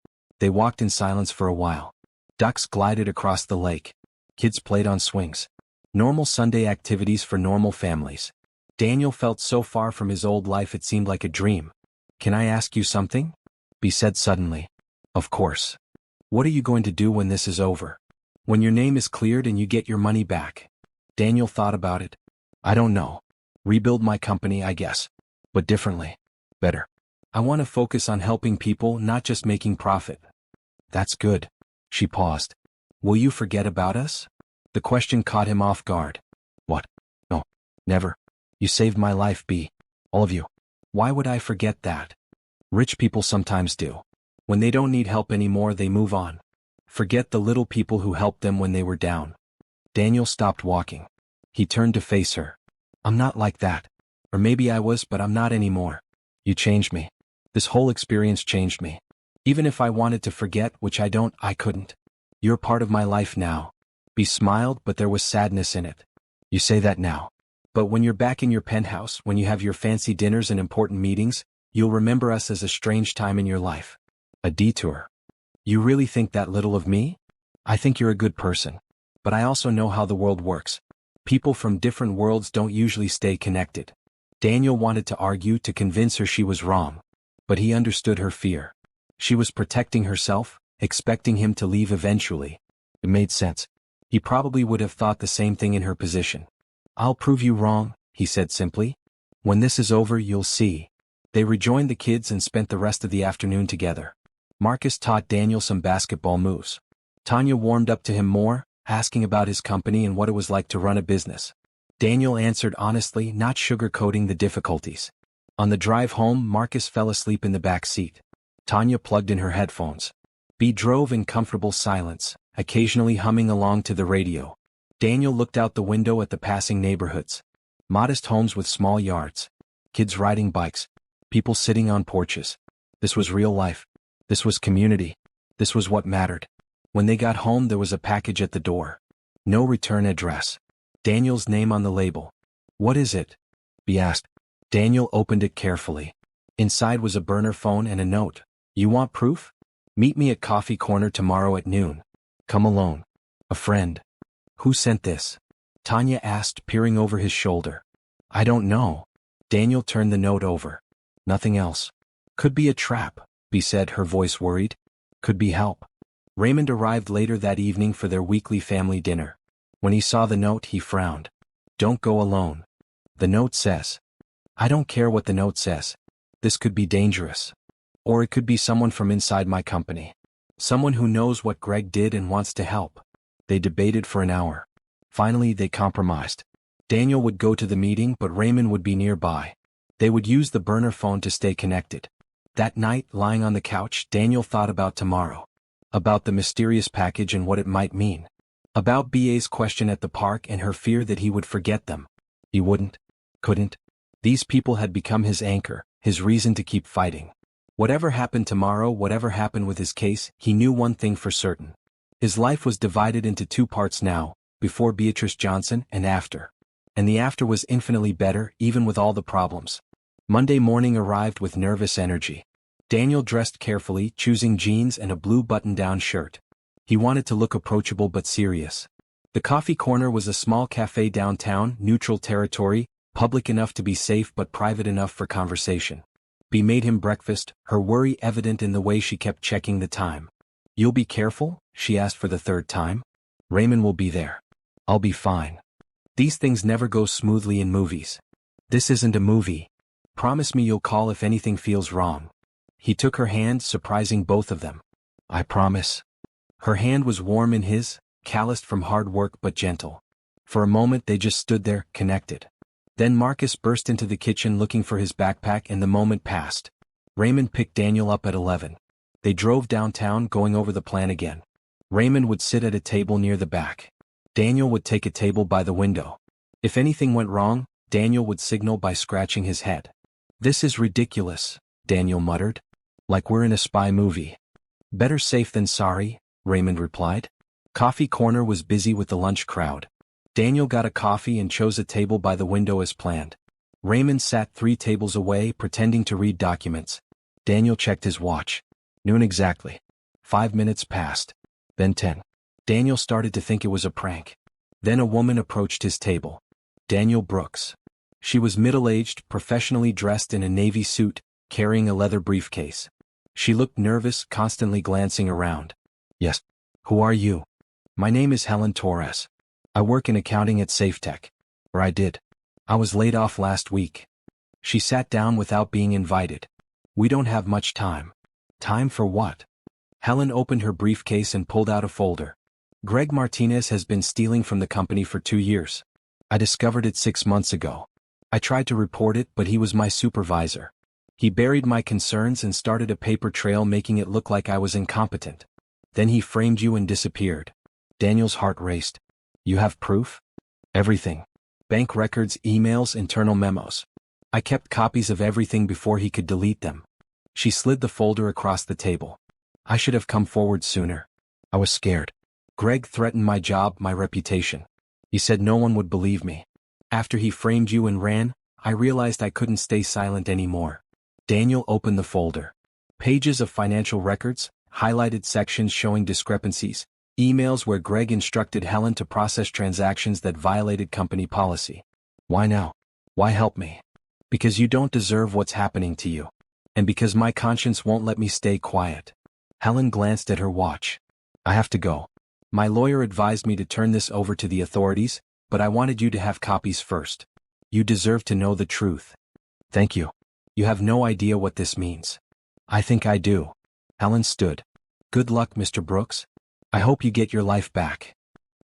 They walked in silence for a while. Ducks glided across the lake. Kids played on swings. Normal Sunday activities for normal families. Daniel felt so far from his old life it seemed like a dream. Can I ask you something? B said suddenly. Of course. What are you going to do when this is over? When your name is cleared and you get your money back? Daniel thought about it. I don't know. Rebuild my company, I guess. But differently. Better. I want to focus on helping people, not just making profit. That's good. She paused. Will you forget about us? The question caught him off guard. What? No. Never. You saved my life, B. All of you. Why would I forget that? Rich people sometimes do. When they don't need help anymore, they move on. Forget the little people who helped them when they were down. Daniel stopped walking. He turned to face her. I'm not like that. Or maybe I was, but I'm not anymore. You changed me. This whole experience changed me. Even if I wanted to forget, which I don't, I couldn't. You're part of my life now. B smiled, but there was sadness in it. You say that now. But when you're back in your penthouse, when you have your fancy dinners and important meetings, you'll remember us as a strange time in your life. A detour. You really think that little of me? I think you're a good person. But I also know how the world works. People from different worlds don't usually stay connected. Daniel wanted to argue to convince her she was wrong. But he understood her fear. She was protecting herself, expecting him to leave eventually. It made sense. He probably would have thought the same thing in her position. I'll prove you wrong, he said simply. When this is over, you'll see. They rejoined the kids and spent the rest of the afternoon together. Marcus taught Daniel some basketball moves. Tanya warmed up to him more, asking about his company and what it was like to run a business. Daniel answered honestly, not sugarcoating the difficulties. On the drive home, Marcus fell asleep in the back seat. Tanya plugged in her headphones. B drove in comfortable silence, occasionally humming along to the radio. Daniel looked out the window at the passing neighborhoods. Modest homes with small yards. Kids riding bikes. People sitting on porches. This was real life. This was community. This was what mattered. When they got home, there was a package at the door. No return address. Daniel's name on the label. What is it? B asked. Daniel opened it carefully. Inside was a burner phone and a note. You want proof? Meet me at Coffee Corner tomorrow at noon. Come alone. A friend. Who sent this? Tanya asked, peering over his shoulder. I don't know. Daniel turned the note over. Nothing else. Could be a trap, B said, her voice worried. Could be help. Raymond arrived later that evening for their weekly family dinner. When he saw the note, he frowned. Don't go alone. The note says. I don't care what the note says. This could be dangerous. Or it could be someone from inside my company. Someone who knows what Greg did and wants to help. They debated for an hour. Finally, they compromised. Daniel would go to the meeting, but Raymond would be nearby. They would use the burner phone to stay connected. That night, lying on the couch, Daniel thought about tomorrow. About the mysterious package and what it might mean. About BA's question at the park and her fear that he would forget them. He wouldn't. Couldn't. These people had become his anchor, his reason to keep fighting. Whatever happened tomorrow, whatever happened with his case, he knew one thing for certain. His life was divided into two parts now, before Beatrice Johnson and after. And the after was infinitely better, even with all the problems. Monday morning arrived with nervous energy. Daniel dressed carefully, choosing jeans and a blue button-down shirt. He wanted to look approachable but serious. The Coffee Corner was a small cafe downtown, neutral territory, public enough to be safe but private enough for conversation. B made him breakfast, her worry evident in the way she kept checking the time. You'll be careful? She asked for the third time. Raymond will be there. I'll be fine. These things never go smoothly in movies. This isn't a movie. Promise me you'll call if anything feels wrong. He took her hand, surprising both of them. I promise. Her hand was warm in his, calloused from hard work but gentle. For a moment they just stood there, connected. Then Marcus burst into the kitchen looking for his backpack and the moment passed. Raymond picked Daniel up at 11. They drove downtown, going over the plan again. Raymond would sit at a table near the back. Daniel would take a table by the window. If anything went wrong, Daniel would signal by scratching his head. "This is ridiculous," Daniel muttered. "Like we're in a spy movie." "Better safe than sorry," Raymond replied. Coffee Corner was busy with the lunch crowd. Daniel got a coffee and chose a table by the window as planned. Raymond sat 3 tables away, pretending to read documents. Daniel checked his watch. Noon exactly. 5 minutes passed. Then 10. Daniel started to think it was a prank. Then a woman approached his table. Daniel Brooks. She was middle-aged, professionally dressed in a navy suit, carrying a leather briefcase. She looked nervous, constantly glancing around. "Yes. Who are you?" "My name is Helen Torres. I work in accounting at SafeTech." "Or I did. I was laid off last week." She sat down without being invited. "We don't have much time." "Time for what?" Helen opened her briefcase and pulled out a folder. "Greg Martinez has been stealing from the company for 2 years. I discovered it 6 months ago. I tried to report it, but he was my supervisor. He buried my concerns and started a paper trail, making it look like I was incompetent. Then he framed you and disappeared." Daniel's heart raced. "You have proof?" "Everything. Bank records, emails, internal memos. I kept copies of everything before he could delete them." She slid the folder across the table. "I should have come forward sooner. I was scared. Greg threatened my job, my reputation. He said no one would believe me. After he framed you and ran, I realized I couldn't stay silent anymore." Daniel opened the folder. Pages of financial records, highlighted sections showing discrepancies, emails where Greg instructed Helen to process transactions that violated company policy. "Why now? Why help me?" "Because you don't deserve what's happening to you. And because my conscience won't let me stay quiet." Helen glanced at her watch. "I have to go. My lawyer advised me to turn this over to the authorities, but I wanted you to have copies first. You deserve to know the truth." "Thank you. You have no idea what this means." "I think I do." Helen stood. "Good luck, Mr. Brooks. I hope you get your life back."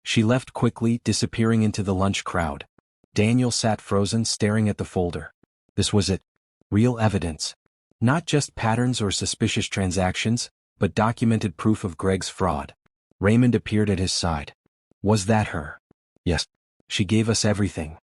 She left quickly, disappearing into the lunch crowd. Daniel sat frozen, staring at the folder. This was it. Real evidence. Not just patterns or suspicious transactions, but documented proof of Greg's fraud. Raymond appeared at his side. "Was that her?" "Yes. She gave us everything."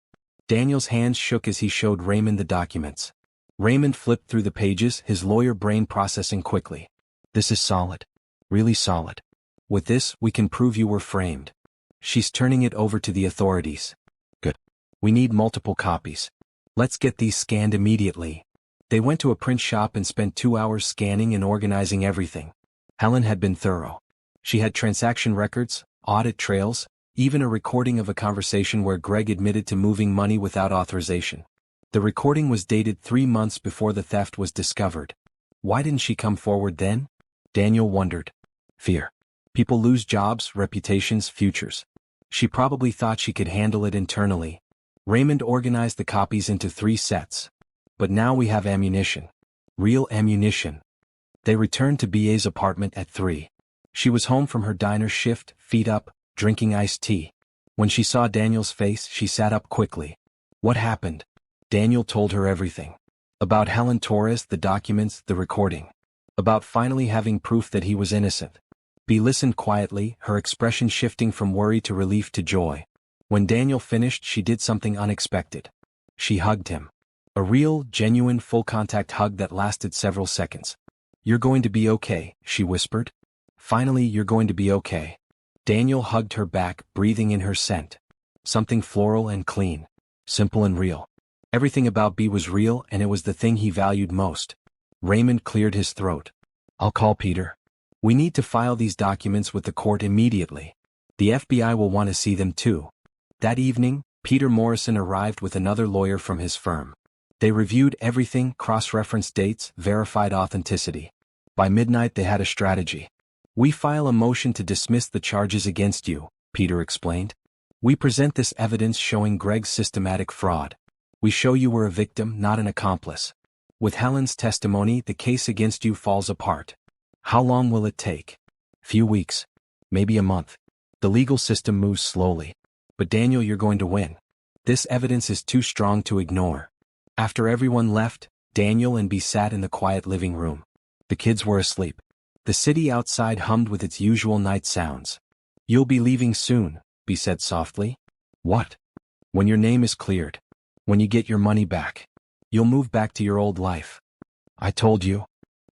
Daniel's hands shook as he showed Raymond the documents. Raymond flipped through the pages, his lawyer brain processing quickly. "This is solid. Really solid. With this, we can prove you were framed. She's turning it over to the authorities." "Good. We need multiple copies. Let's get these scanned immediately." They went to a print shop and spent 2 hours scanning and organizing everything. Helen had been thorough. She had transaction records, audit trails, even a recording of a conversation where Greg admitted to moving money without authorization. The recording was dated 3 months before the theft was discovered. Why didn't she come forward then? Daniel wondered. Fear. People lose jobs, reputations, futures. She probably thought she could handle it internally. Raymond organized the copies into 3 sets. But now we have ammunition. Real ammunition. They returned to BA's apartment at 3. She was home from her diner shift, feet up, drinking iced tea. When she saw Daniel's face, she sat up quickly. What happened? Daniel told her everything. About Helen Torres, the documents, the recording. About finally having proof that he was innocent. Bea listened quietly, her expression shifting from worry to relief to joy. When Daniel finished, she did something unexpected. She hugged him. A real, genuine, full-contact hug that lasted several seconds. You're going to be okay, she whispered. Finally, you're going to be okay. Daniel hugged her back, breathing in her scent. Something floral and clean. Simple and real. Everything about Bea was real, and it was the thing he valued most. Raymond cleared his throat. I'll call Peter. We need to file these documents with the court immediately. The FBI will want to see them too. That evening, Peter Morrison arrived with another lawyer from his firm. They reviewed everything, cross-referenced dates, verified authenticity. By midnight they had a strategy. We file a motion to dismiss the charges against you, Peter explained. We present this evidence showing Greg's systematic fraud. We show you were a victim, not an accomplice. With Helen's testimony, the case against you falls apart. How long will it take? Few weeks. Maybe a month. The legal system moves slowly. But Daniel, you're going to win. This evidence is too strong to ignore. After everyone left, Daniel and Bea sat in the quiet living room. The kids were asleep. The city outside hummed with its usual night sounds. You'll be leaving soon, Bea said softly. What? When your name is cleared. When you get your money back, you'll move back to your old life. I told you.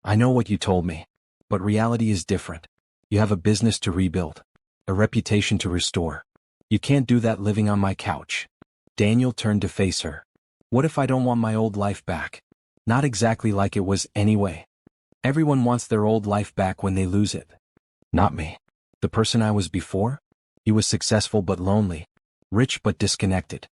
I know what you told me. But reality is different. You have a business to rebuild. A reputation to restore. You can't do that living on my couch. Daniel turned to face her. What if I don't want my old life back? Not exactly like it was anyway. Everyone wants their old life back when they lose it. Not me. The person I was before? He was successful but lonely. Rich but disconnected.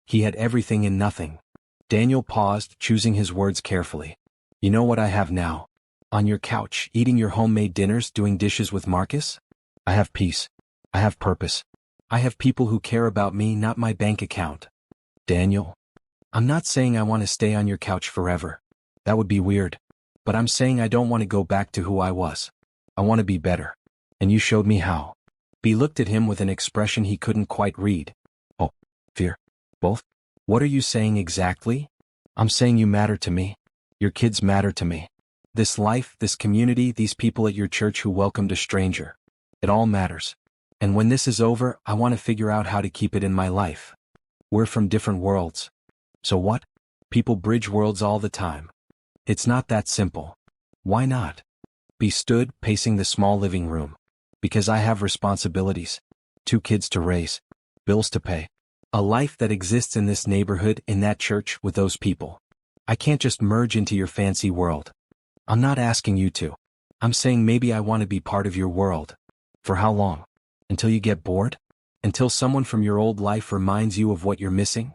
He had everything and nothing. Daniel paused, choosing his words carefully. You know what I have now? On your couch, eating your homemade dinners, doing dishes with Marcus? I have peace. I have purpose. I have people who care about me, not my bank account. Daniel, I'm not saying I want to stay on your couch forever. That would be weird. But I'm saying I don't want to go back to who I was. I want to be better. And you showed me how. B looked at him with an expression he couldn't quite read. Oh, fear. Both? What are you saying exactly? I'm saying you matter to me. Your kids matter to me. This life, this community, these people at your church who welcomed a stranger. It all matters. And when this is over, I want to figure out how to keep it in my life. We're from different worlds. So what? People bridge worlds all the time. It's not that simple. Why not? B stood, pacing the small living room. Because I have responsibilities. 2 kids to raise. Bills to pay. A life that exists in this neighborhood, in that church, with those people. I can't just merge into your fancy world. I'm not asking you to. I'm saying maybe I want to be part of your world. For how long? Until you get bored? Until someone from your old life reminds you of what you're missing?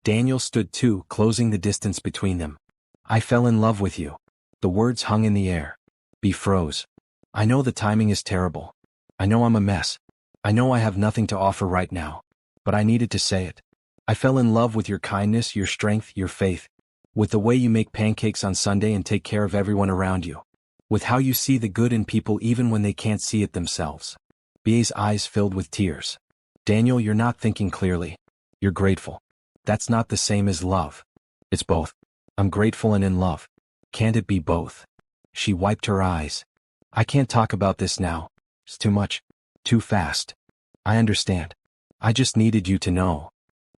Daniel stood too, closing the distance between them. I fell in love with you. The words hung in the air. B froze. I know the timing is terrible. I know I'm a mess. I know I have nothing to offer right now. But I needed to say it. I fell in love with your kindness, your strength, your faith. With the way you make pancakes on Sunday and take care of everyone around you. With how you see the good in people even when they can't see it themselves. B.A.'s eyes filled with tears. Daniel, you're not thinking clearly. You're grateful. That's not the same as love. It's both. I'm grateful and in love. Can't it be both? She wiped her eyes. I can't talk about this now. It's too much. Too fast. I understand. I just needed you to know.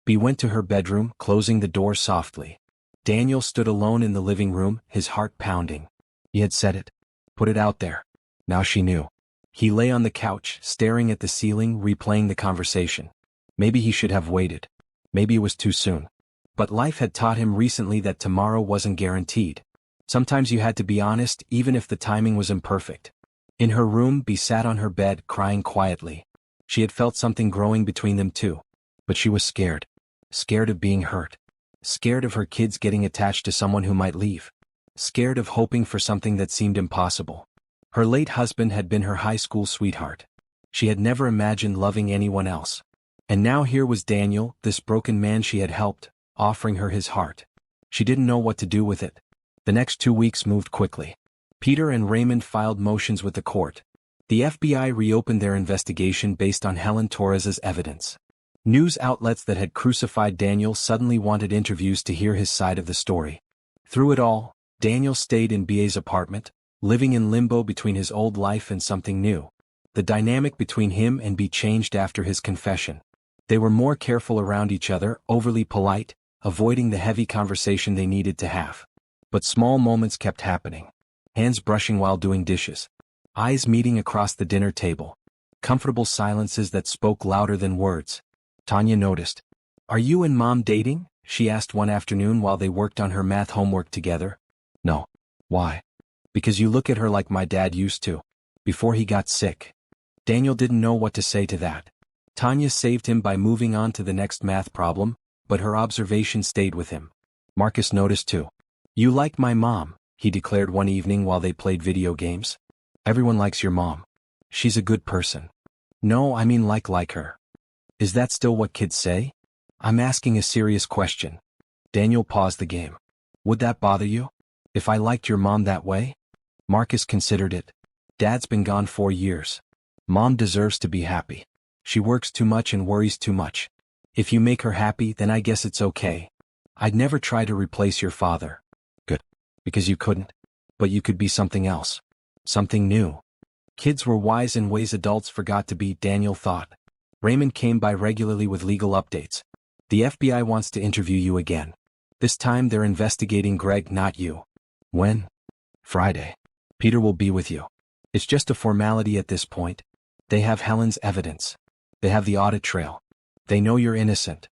B went to her bedroom, closing the door softly. Daniel stood alone in the living room, his heart pounding. He had said it. Put it out there. Now she knew. He lay on the couch, staring at the ceiling, replaying the conversation. Maybe he should have waited. Maybe it was too soon. But life had taught him recently that tomorrow wasn't guaranteed. Sometimes you had to be honest, even if the timing was imperfect. In her room, B sat on her bed, crying quietly. She had felt something growing between them too. But she was scared. Scared of being hurt. Scared of her kids getting attached to someone who might leave. Scared of hoping for something that seemed impossible. Her late husband had been her high school sweetheart. She had never imagined loving anyone else. And now here was Daniel, this broken man she had helped, offering her his heart. She didn't know what to do with it. The next 2 weeks moved quickly. Peter and Raymond filed motions with the court. The FBI reopened their investigation based on Helen Torres's evidence. News outlets that had crucified Daniel suddenly wanted interviews to hear his side of the story. Through it all, Daniel stayed in B.A.'s apartment, living in limbo between his old life and something new. The dynamic between him and B changed after his confession. They were more careful around each other, overly polite, avoiding the heavy conversation they needed to have. But small moments kept happening. Hands brushing while doing dishes. Eyes meeting across the dinner table. Comfortable silences that spoke louder than words. Tanya noticed. Are you and Mom dating? She asked one afternoon while they worked on her math homework together. No. Why? Because you look at her like my dad used to. Before he got sick. Daniel didn't know what to say to that. Tanya saved him by moving on to the next math problem, but her observation stayed with him. Marcus noticed too. You like my mom, he declared one evening while they played video games. Everyone likes your mom. She's a good person. No, I mean like her. Is that still what kids say? I'm asking a serious question. Daniel paused the game. Would that bother you? If I liked your mom that way? Marcus considered it. Dad's been gone 4 years. Mom deserves to be happy. She works too much and worries too much. If you make her happy, then I guess it's okay. I'd never try to replace your father. Good. Because you couldn't. But you could be something else. Something new. Kids were wise in ways adults forgot to be, Daniel thought. Raymond came by regularly with legal updates. The FBI wants to interview you again. This time they're investigating Greg, not you. When? Friday. Peter will be with you. It's just a formality at this point. They have Helen's evidence. They have the audit trail. They know you're innocent.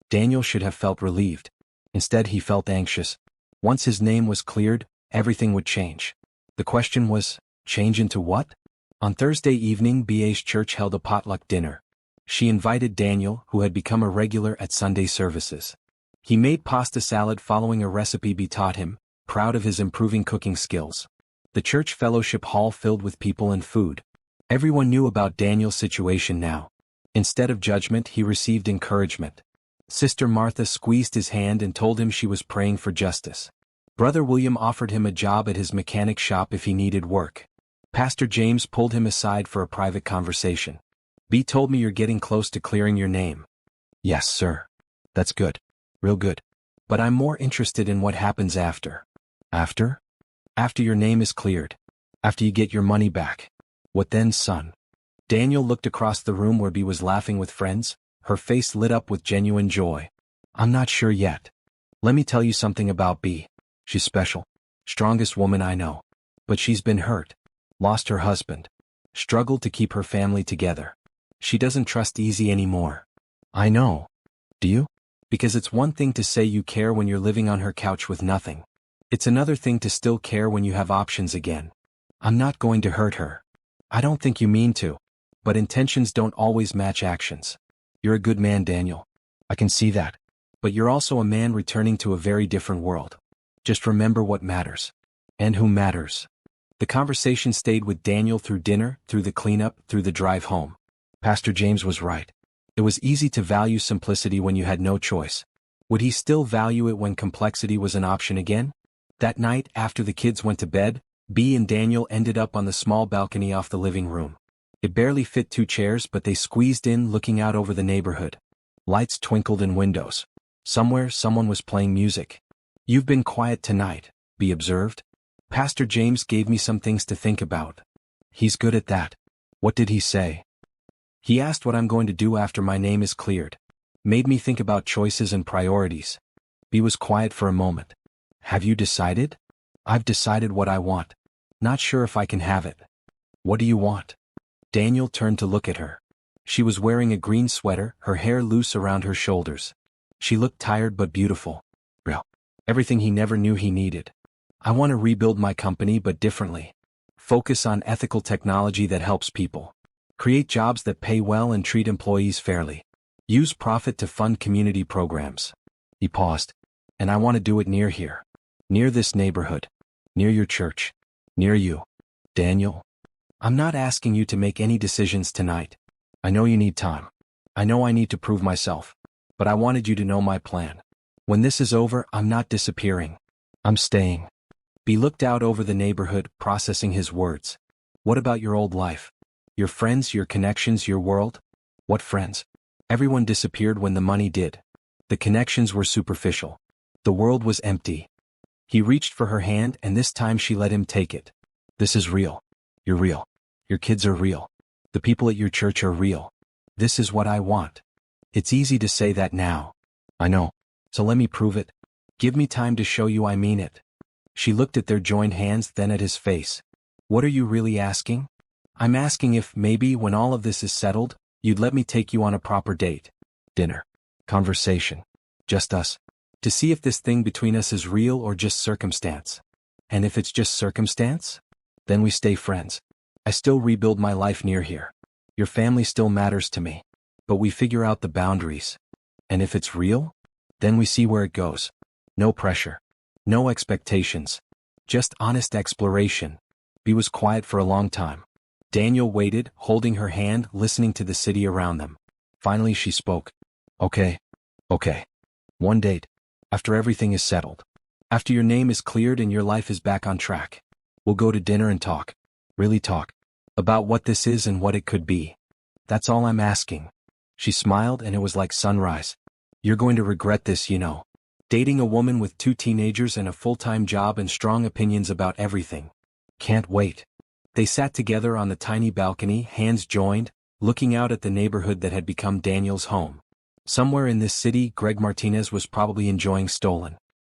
Daniel should have felt relieved. Instead, he felt anxious. Once his name was cleared, everything would change. The question was, change into what? On Thursday evening, BA's church held a potluck dinner. She invited Daniel, who had become a regular at Sunday services. He made pasta salad following a recipe B taught him, proud of his improving cooking skills. The church fellowship hall filled with people and food. Everyone knew about Daniel's situation now. Instead of judgment, he received encouragement. Sister Martha squeezed his hand and told him she was praying for justice. Brother William offered him a job at his mechanic shop if he needed work. Pastor James pulled him aside for a private conversation. B told me you're getting close to clearing your name. Yes, sir. That's good. Real good. But I'm more interested in what happens after. After? After your name is cleared. After you get your money back. What then, son? Daniel looked across the room where B was laughing with friends, her face lit up with genuine joy. I'm not sure yet. Let me tell you something about B. She's special. Strongest woman I know. But she's been hurt. Lost her husband. Struggled to keep her family together. She doesn't trust easy anymore. I know. Do you? Because it's one thing to say you care when you're living on her couch with nothing. It's another thing to still care when you have options again. I'm not going to hurt her. I don't think you mean to. But intentions don't always match actions. You're a good man, Daniel. I can see that. But you're also a man returning to a very different world. Just remember what matters. And who matters. The conversation stayed with Daniel through dinner, through the cleanup, through the drive home. Pastor James was right. It was easy to value simplicity when you had no choice. Would he still value it when complexity was an option again? That night, after the kids went to bed, B and Daniel ended up on the small balcony off the living room. It barely fit 2 chairs, but they squeezed in, looking out over the neighborhood. Lights twinkled in windows. Somewhere, someone was playing music. You've been quiet tonight, B observed. Pastor James gave me some things to think about. He's good at that. What did he say? He asked what I'm going to do after my name is cleared. Made me think about choices and priorities. B was quiet for a moment. Have you decided? I've decided what I want. Not sure if I can have it. What do you want? Daniel turned to look at her. She was wearing a green sweater, her hair loose around her shoulders. She looked tired but beautiful. Real. Everything he never knew he needed. I want to rebuild my company but differently. Focus on ethical technology that helps people. Create jobs that pay well and treat employees fairly. Use profit to fund community programs. He paused. And I want to do it near here. Near this neighborhood. Near your church. Near you. Daniel. I'm not asking you to make any decisions tonight. I know you need time. I know I need to prove myself. But I wanted you to know my plan. When this is over, I'm not disappearing. I'm staying. B looked out over the neighborhood, processing his words. What about your old life? Your friends, your connections, your world? What friends? Everyone disappeared when the money did. The connections were superficial. The world was empty. He reached for her hand, and this time she let him take it. This is real. You're real. Your kids are real. The people at your church are real. This is what I want. It's easy to say that now. I know. So let me prove it. Give me time to show you I mean it. She looked at their joined hands, then at his face. What are you really asking? I'm asking if, maybe, when all of this is settled, you'd let me take you on a proper date. Dinner. Conversation. Just us. To see if this thing between us is real or just circumstance. And if it's just circumstance? Then we stay friends. I still rebuild my life near here. Your family still matters to me. But we figure out the boundaries. And if it's real? Then we see where it goes. No pressure. No expectations. Just honest exploration. B was quiet for a long time. Daniel waited, holding her hand, listening to the city around them. Finally she spoke. Okay. One date. After everything is settled. After your name is cleared and your life is back on track. We'll go to dinner and talk. Really talk. About what this is and what it could be. That's all I'm asking. She smiled, and it was like sunrise. You're going to regret this, you know. Dating a woman with 2 teenagers and a full-time job and strong opinions about everything. Can't wait. They sat together on the tiny balcony, hands joined, looking out at the neighborhood that had become Daniel's home. Somewhere in this city, Greg Martinez was probably enjoying stolen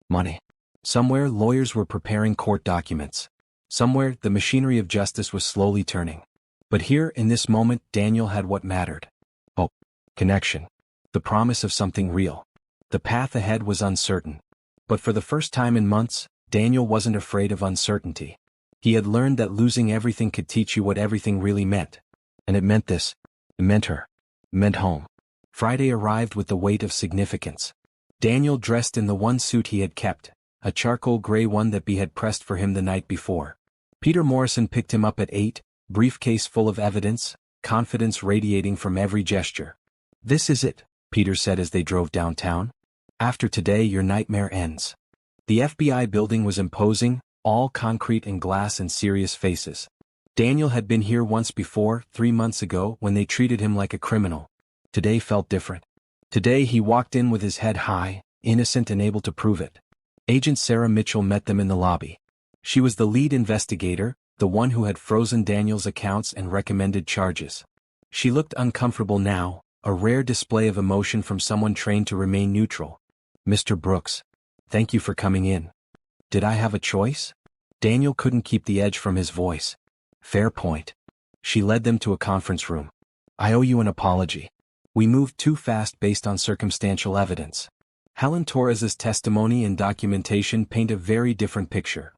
money. Somewhere, lawyers were preparing court documents. Somewhere, the machinery of justice was slowly turning. But here, in this moment, Daniel had what mattered. Hope. Connection. The promise of something real. The path ahead was uncertain. But for the first time in months, Daniel wasn't afraid of uncertainty. He had learned that losing everything could teach you what everything really meant. And it meant this. It meant her. It meant home. Friday arrived with the weight of significance. Daniel dressed in the one suit he had kept, a charcoal gray one that B had pressed for him the night before. Peter Morrison picked him up at 8, briefcase full of evidence, confidence radiating from every gesture. "This is it," Peter said as they drove downtown. "After today your nightmare ends." The FBI building was imposing, all concrete and glass and serious faces. Daniel had been here once before, 3 months ago, when they treated him like a criminal. Today felt different. Today he walked in with his head high, innocent and able to prove it. Agent Sarah Mitchell met them in the lobby. She was the lead investigator, the one who had frozen Daniel's accounts and recommended charges. She looked uncomfortable now, a rare display of emotion from someone trained to remain neutral. "Mr. Brooks, thank you for coming in. Did I have a choice?" Daniel couldn't keep the edge from his voice. "Fair point." She led them to a conference room. "I owe you an apology. We moved too fast based on circumstantial evidence." Helen Torres's testimony and documentation paint a very different picture.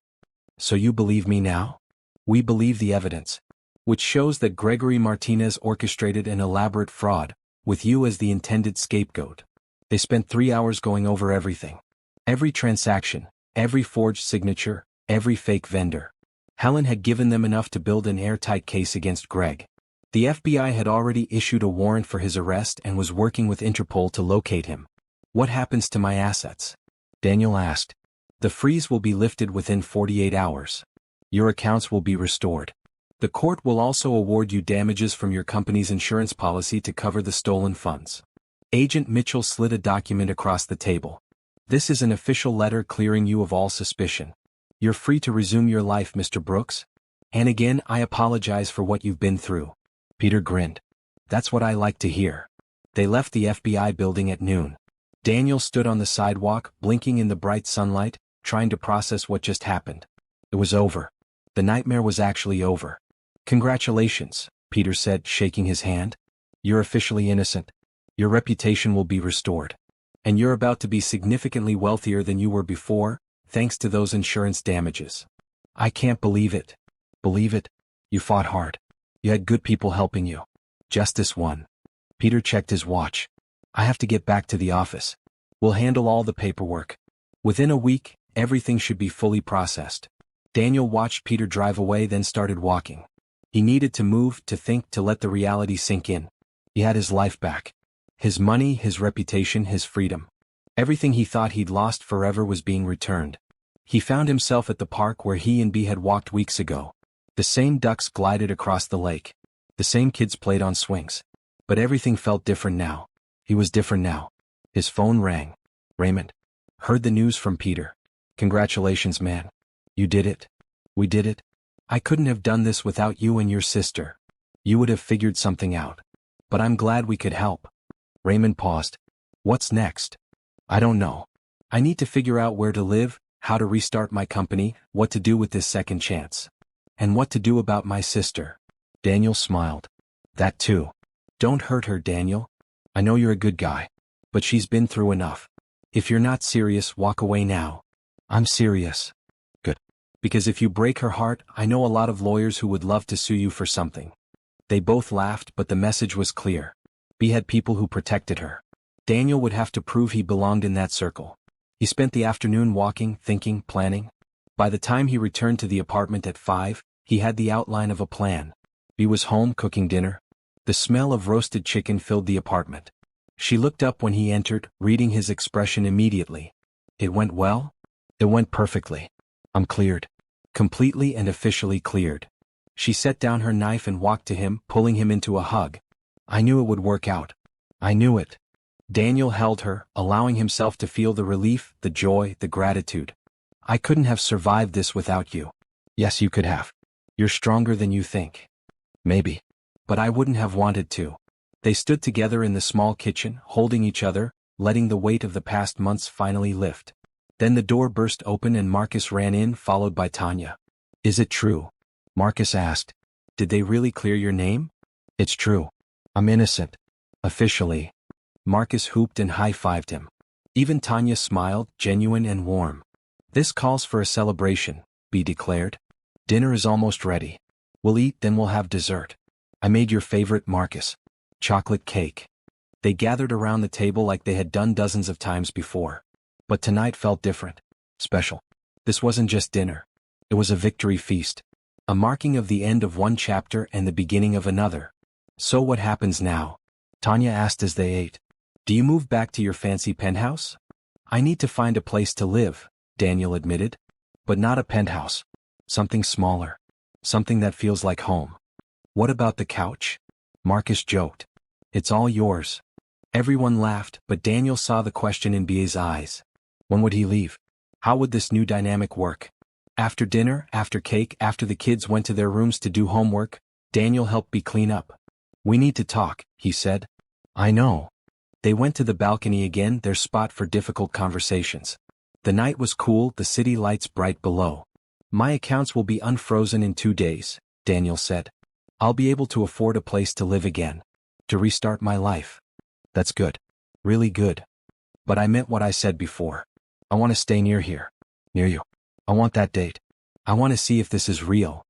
"So you believe me now?" "We believe the evidence. Which shows that Gregory Martinez orchestrated an elaborate fraud, with you as the intended scapegoat." They spent 3 hours going over everything. Every transaction, every forged signature, every fake vendor. Helen had given them enough to build an airtight case against Greg. The FBI had already issued a warrant for his arrest and was working with Interpol to locate him. "What happens to my assets?" Daniel asked. "The freeze will be lifted within 48 hours. Your accounts will be restored. The court will also award you damages from your company's insurance policy to cover the stolen funds." Agent Mitchell slid a document across the table. "This is an official letter clearing you of all suspicion. You're free to resume your life, Mr. Brooks. And again, I apologize for what you've been through." Peter grinned. "That's what I like to hear." They left the FBI building at noon. Daniel stood on the sidewalk, blinking in the bright sunlight, trying to process what just happened. It was over. The nightmare was actually over. "Congratulations," Peter said, shaking his hand. "You're officially innocent. Your reputation will be restored. And you're about to be significantly wealthier than you were before, thanks to those insurance damages." "I can't believe it." "Believe it? You fought hard. You had good people helping you. Justice won." Peter checked his watch. "I have to get back to the office. We'll handle all the paperwork. Within a week, everything should be fully processed." Daniel watched Peter drive away, then started walking. He needed to move, to think, to let the reality sink in. He had his life back. His money, his reputation, his freedom. Everything he thought he'd lost forever was being returned. He found himself at the park where he and B had walked weeks ago. The same ducks glided across the lake. The same kids played on swings. But everything felt different now. He was different now. His phone rang. "Raymond. Heard the news from Peter. Congratulations, man. You did it. We did it. I couldn't have done this without you and your sister. You would have figured something out. But I'm glad we could help." Raymond paused. "What's next?" "I don't know. I need to figure out where to live, how to restart my company, what to do with this second chance. And what to do about my sister." Daniel smiled. "That too. Don't hurt her, Daniel. I know you're a good guy. But she's been through enough. If you're not serious, walk away now." "I'm serious." "Good. Because if you break her heart, I know a lot of lawyers who would love to sue you for something." They both laughed, but the message was clear. B had people who protected her. Daniel would have to prove he belonged in that circle. He spent the afternoon walking, thinking, planning. By the time he returned to the apartment at 5, he had the outline of a plan. B was home cooking dinner. The smell of roasted chicken filled the apartment. She looked up when he entered, reading his expression immediately. "It went well?" "It went perfectly. I'm cleared. Completely and officially cleared." She set down her knife and walked to him, pulling him into a hug. "I knew it would work out. I knew it." Daniel held her, allowing himself to feel the relief, the joy, the gratitude. "I couldn't have survived this without you." "Yes, you could have. You're stronger than you think." "Maybe. But I wouldn't have wanted to." They stood together in the small kitchen, holding each other, letting the weight of the past months finally lift. Then the door burst open and Marcus ran in, followed by Tanya. "Is it true?" Marcus asked. "Did they really clear your name?" "It's true. I'm innocent. Officially." Marcus whooped and high-fived him. Even Tanya smiled, genuine and warm. "This calls for a celebration," B declared. "Dinner is almost ready. We'll eat, then we'll have dessert. I made your favorite, Marcus. Chocolate cake." They gathered around the table like they had done dozens of times before. But tonight felt different. Special. This wasn't just dinner. It was a victory feast. A marking of the end of one chapter and the beginning of another. "So what happens now?" Tanya asked as they ate. "Do you move back to your fancy penthouse?" "I need to find a place to live," Daniel admitted. "But not a penthouse. Something smaller. Something that feels like home." "What about the couch?" Marcus joked. "It's all yours." Everyone laughed, but Daniel saw the question in B.A.'s eyes. When would he leave? How would this new dynamic work? After dinner, after cake, after the kids went to their rooms to do homework, Daniel helped B clean up. "We need to talk," he said. "I know." They went to the balcony again, their spot for difficult conversations. The night was cool, the city lights bright below. "My accounts will be unfrozen in 2 days," Daniel said. "I'll be able to afford a place to live again. To restart my life." "That's good. Really good. But I meant what I said before. I want to stay near here. Near you. I want that date. I want to see if this is real."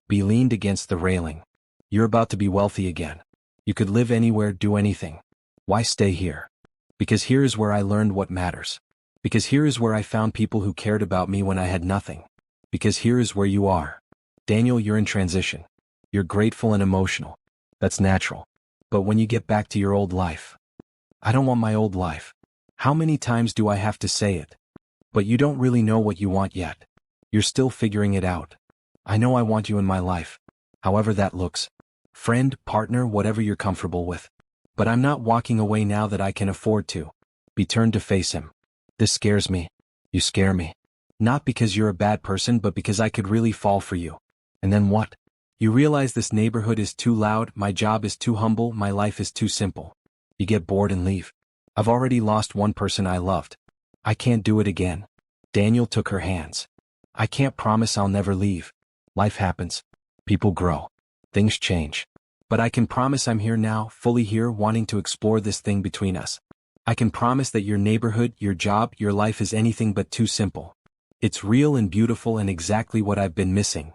B leaned against the railing. "You're about to be wealthy again. You could live anywhere, do anything. Why stay here?" "Because here is where I learned what matters. Because here is where I found people who cared about me when I had nothing. Because here is where you are. Daniel, you're in transition. You're grateful and emotional. That's natural. But when you get back to your old life." "I don't want my old life. How many times do I have to say it?" "But you don't really know what you want yet. You're still figuring it out. I know I want you in my life. However that looks. Friend, partner, whatever you're comfortable with. But I'm not walking away now that I can afford to." B turned to face him. "This scares me. You scare me. Not because you're a bad person, but because I could really fall for you. And then what? You realize this neighborhood is too loud, my job is too humble, my life is too simple. You get bored and leave. I've already lost one person I loved. I can't do it again." Daniel took her hands. "I can't promise I'll never leave. Life happens. People grow. Things change. But I can promise I'm here now, fully here, wanting to explore this thing between us. I can promise that your neighborhood, your job, your life is anything but too simple. It's real and beautiful and exactly what I've been missing."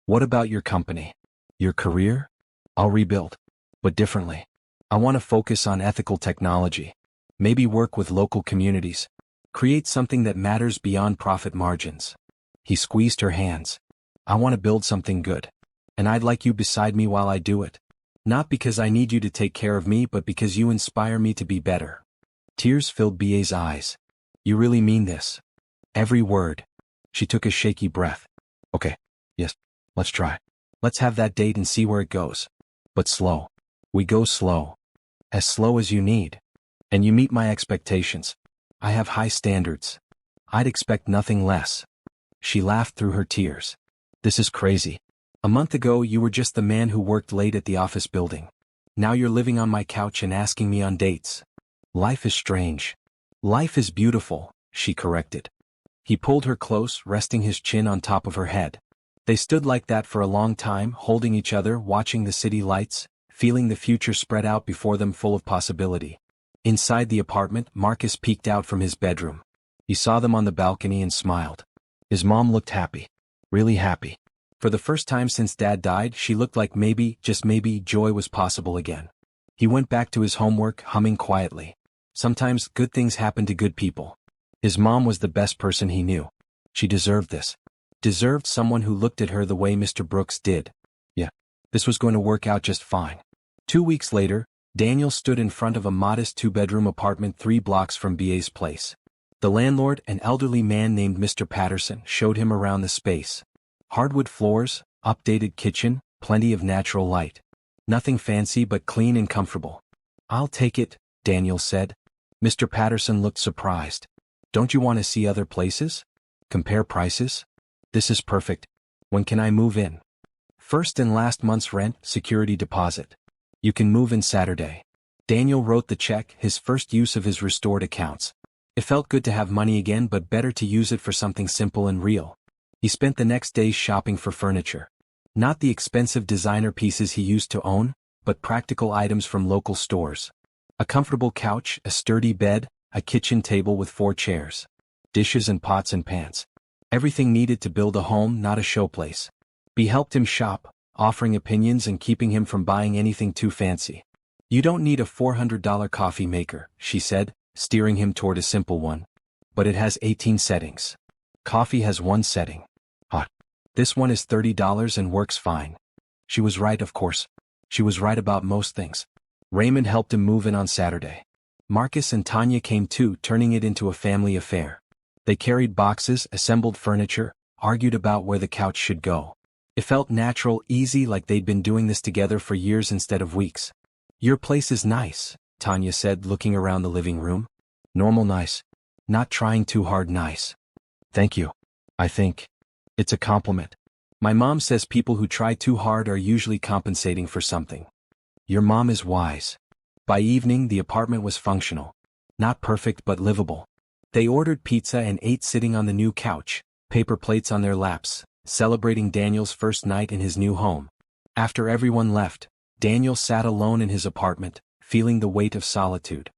"What about your company? Your career?" "I'll rebuild. But differently. I want to focus on ethical technology. Maybe work with local communities. Create something that matters beyond profit margins." He squeezed her hands. "I want to build something good. And I'd like you beside me while I do it. Not because I need you to take care of me, but because you inspire me to be better." Tears filled B.A.'s eyes. "You really mean this?" "Every word." She took a shaky breath. "Okay. Yes. Let's try. Let's have that date and see where it goes. But slow. We go slow. As slow as you need. And you meet my expectations. I have high standards. I'd expect nothing less." She laughed through her tears. "This is crazy. A month ago you were just the man who worked late at the office building. Now you're living on my couch and asking me on dates. Life is strange." "Life is beautiful," she corrected. He pulled her close, resting his chin on top of her head. They stood like that for a long time, holding each other, watching the city lights, feeling the future spread out before them full of possibility. Inside the apartment, Marcus peeked out from his bedroom. He saw them on the balcony and smiled. His mom looked happy. Really happy. For the first time since Dad died, she looked like maybe, just maybe, joy was possible again. He went back to his homework, humming quietly. Sometimes good things happen to good people. His mom was the best person he knew. She deserved this. Deserved someone who looked at her the way Mr. Brooks did. Yeah, this was going to work out just fine. 2 weeks later, Daniel stood in front of a modest 2-bedroom apartment 3 blocks from B.A.'s place. The landlord, an elderly man named Mr. Patterson, showed him around the space. Hardwood floors, updated kitchen, plenty of natural light. Nothing fancy but clean and comfortable. "I'll take it," Daniel said. Mr. Patterson looked surprised. "Don't you want to see other places? Compare prices? This is perfect. When can I move in?" "First and last month's rent, security deposit. You can move in Saturday." Daniel wrote the check, his first use of his restored accounts. It felt good to have money again, but better to use it for something simple and real. He spent the next days shopping for furniture. Not the expensive designer pieces he used to own, but practical items from local stores. A comfortable couch, a sturdy bed, a kitchen table with 4 chairs. Dishes and pots and pans. Everything needed to build a home, not a showplace. Bea helped him shop, offering opinions and keeping him from buying anything too fancy. "You don't need a $400 coffee maker," she said, steering him toward a simple one. "But it has 18 settings. Coffee has one setting. Hot. This one is $30 and works fine." She was right, of course. She was right about most things. Raymond helped him move in on Saturday. Marcus and Tanya came too, turning it into a family affair. They carried boxes, assembled furniture, argued about where the couch should go. It felt natural, easy, like they'd been doing this together for years instead of weeks. "Your place is nice," Tanya said, looking around the living room. "Normal nice. Not trying too hard nice." "Thank you. I think it's a compliment. My mom says people who try too hard are usually compensating for something." "Your mom is wise." By evening, the apartment was functional. Not perfect but livable. They ordered pizza and ate sitting on the new couch, paper plates on their laps, celebrating Daniel's first night in his new home. After everyone left, Daniel sat alone in his apartment, feeling the weight of solitude.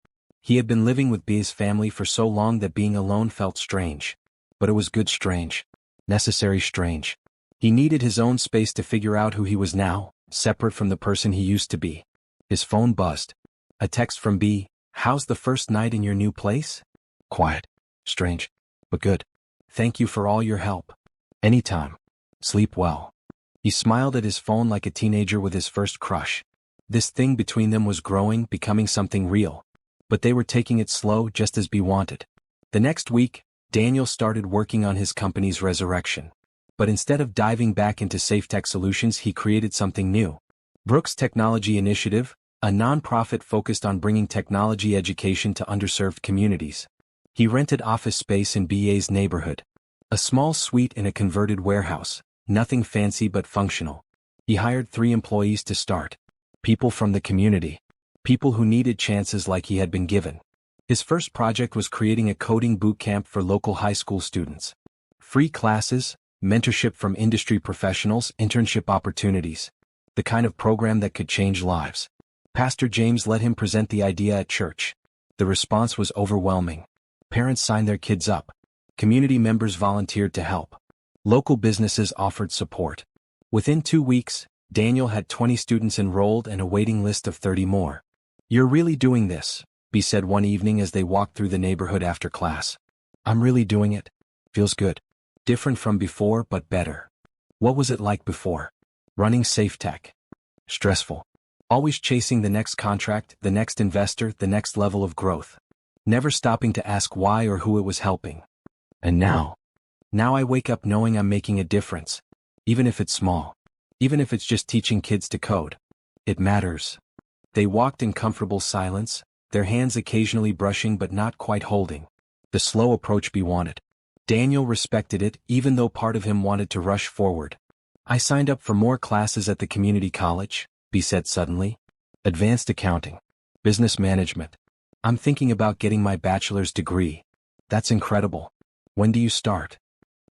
He had been living with Bea's family for so long that being alone felt strange. But it was good strange. Necessary strange. He needed his own space to figure out who he was now, separate from the person he used to be. His phone buzzed. A text from Bea. "How's the first night in your new place?" "Quiet. Strange. But good. Thank you for all your help." "Anytime. Sleep well." He smiled at his phone like a teenager with his first crush. This thing between them was growing, becoming something real. But they were taking it slow, just as Bea wanted. The next week, Daniel started working on his company's resurrection. But instead of diving back into safe tech solutions, he created something new. Brooks Technology Initiative, a nonprofit focused on bringing technology education to underserved communities. He rented office space in BA's neighborhood. A small suite in a converted warehouse, nothing fancy but functional. He hired 3 employees to start. People from the community. People who needed chances like he had been given. His first project was creating a coding boot camp for local high school students. Free classes, mentorship from industry professionals, internship opportunities. The kind of program that could change lives. Pastor James let him present the idea at church. The response was overwhelming. Parents signed their kids up. Community members volunteered to help. Local businesses offered support. Within 2 weeks, Daniel had 20 students enrolled and a waiting list of 30 more. "You're really doing this," Bea said one evening as they walked through the neighborhood after class. "I'm really doing it. Feels good. Different from before, but better." "What was it like before?" "Running Safe Tech." "Stressful. Always chasing the next contract, the next investor, the next level of growth. Never stopping to ask why or who it was helping. And now I wake up knowing I'm making a difference. Even if it's small. Even if it's just teaching kids to code. It matters." They walked in comfortable silence, their hands occasionally brushing but not quite holding. The slow approach Bea wanted. Daniel respected it, even though part of him wanted to rush forward. "I signed up for more classes at the community college," Bea said suddenly. "Advanced accounting. Business management. I'm thinking about getting my bachelor's degree." "That's incredible. When do you start?"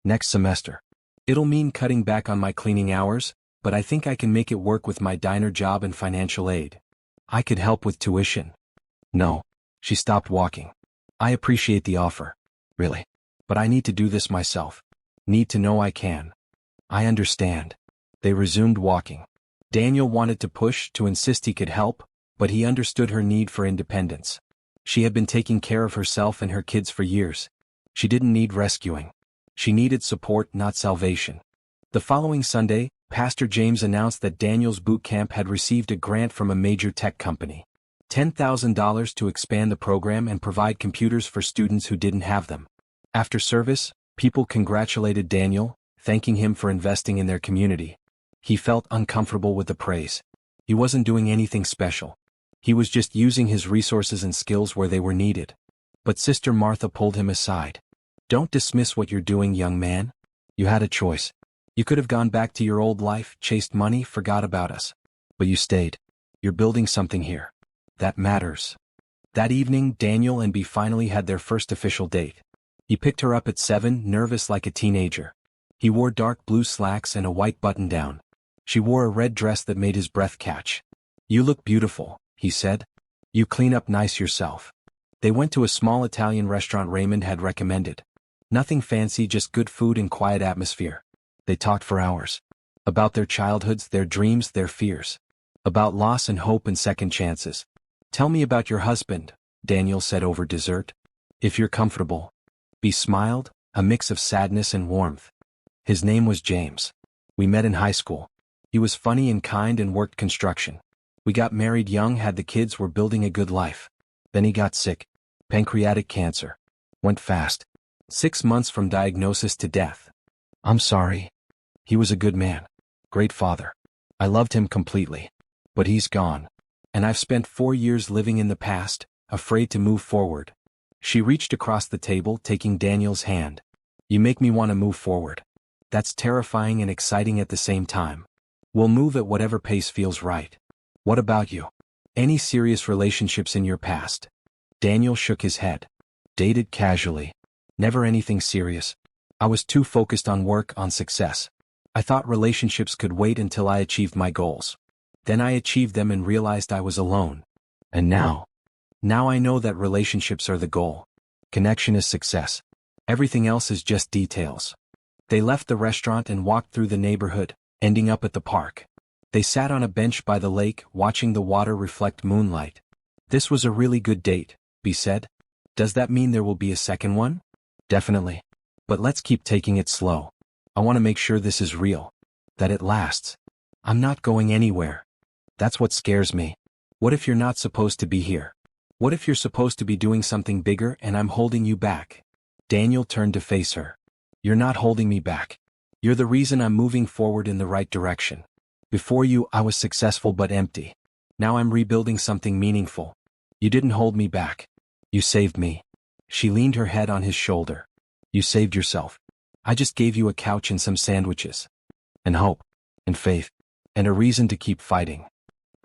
"Next semester. It'll mean cutting back on my cleaning hours, but I think I can make it work with my diner job and financial aid. I could help with tuition." "No." She stopped walking. "I appreciate the offer. Really. But I need to do this myself. Need to know I can." "I understand." They resumed walking. Daniel wanted to push, to insist he could help, but he understood her need for independence. She had been taking care of herself and her kids for years. She didn't need rescuing. She needed support, not salvation. The following Sunday, Pastor James announced that Daniel's boot camp had received a grant from a major tech company. $10,000 to expand the program and provide computers for students who didn't have them. After service, people congratulated Daniel, thanking him for investing in their community. He felt uncomfortable with the praise. He wasn't doing anything special. He was just using his resources and skills where they were needed. But Sister Martha pulled him aside. "Don't dismiss what you're doing, young man. You had a choice. You could have gone back to your old life, chased money, forgot about us. But you stayed. You're building something here. that matters. That evening, Daniel and Bea finally had their first official date. He picked her up at 7, nervous like a teenager. He wore dark blue slacks and a white button-down. She wore a red dress that made his breath catch. "You look beautiful," he said. "You clean up nice yourself." They went to a small Italian restaurant Raymond had recommended. Nothing fancy, just good food and quiet atmosphere. They talked for hours. About their childhoods, their dreams, their fears. About loss and hope and second chances. "Tell me about your husband," Daniel said over dessert. "If you're comfortable." Bea smiled, a mix of sadness and warmth. "His name was James. We met in high school. He was funny and kind and worked construction. We got married young, had the kids, were building a good life. Then he got sick. Pancreatic cancer. Went fast. 6 months from diagnosis to death. I'm sorry. He was a good man. Great father. I loved him completely. But he's gone. And I've spent 4 years living in the past, afraid to move forward." She reached across the table, taking Daniel's hand. "You make me want to move forward. That's terrifying and exciting at the same time. We'll move at whatever pace feels right. What about you? Any serious relationships in your past?" Daniel shook his head. "Dated casually. Never anything serious. I was too focused on work, on success. I thought relationships could wait until I achieved my goals. Then I achieved them and realized I was alone. And now I know that relationships are the goal. Connection is success. Everything else is just details." They left the restaurant and walked through the neighborhood, ending up at the park. They sat on a bench by the lake, watching the water reflect moonlight. "This was a really good date," Bea said. "Does that mean there will be a second one?" "Definitely. But let's keep taking it slow. I want to make sure this is real. That it lasts. I'm not going anywhere. That's what scares me. What if you're not supposed to be here? What if you're supposed to be doing something bigger and I'm holding you back?" Daniel turned to face her. "You're not holding me back. You're the reason I'm moving forward in the right direction. Before you, I was successful but empty. Now I'm rebuilding something meaningful. You didn't hold me back. You saved me." She leaned her head on his shoulder. "You saved yourself. I just gave you a couch and some sandwiches. And hope. And faith. And a reason to keep fighting."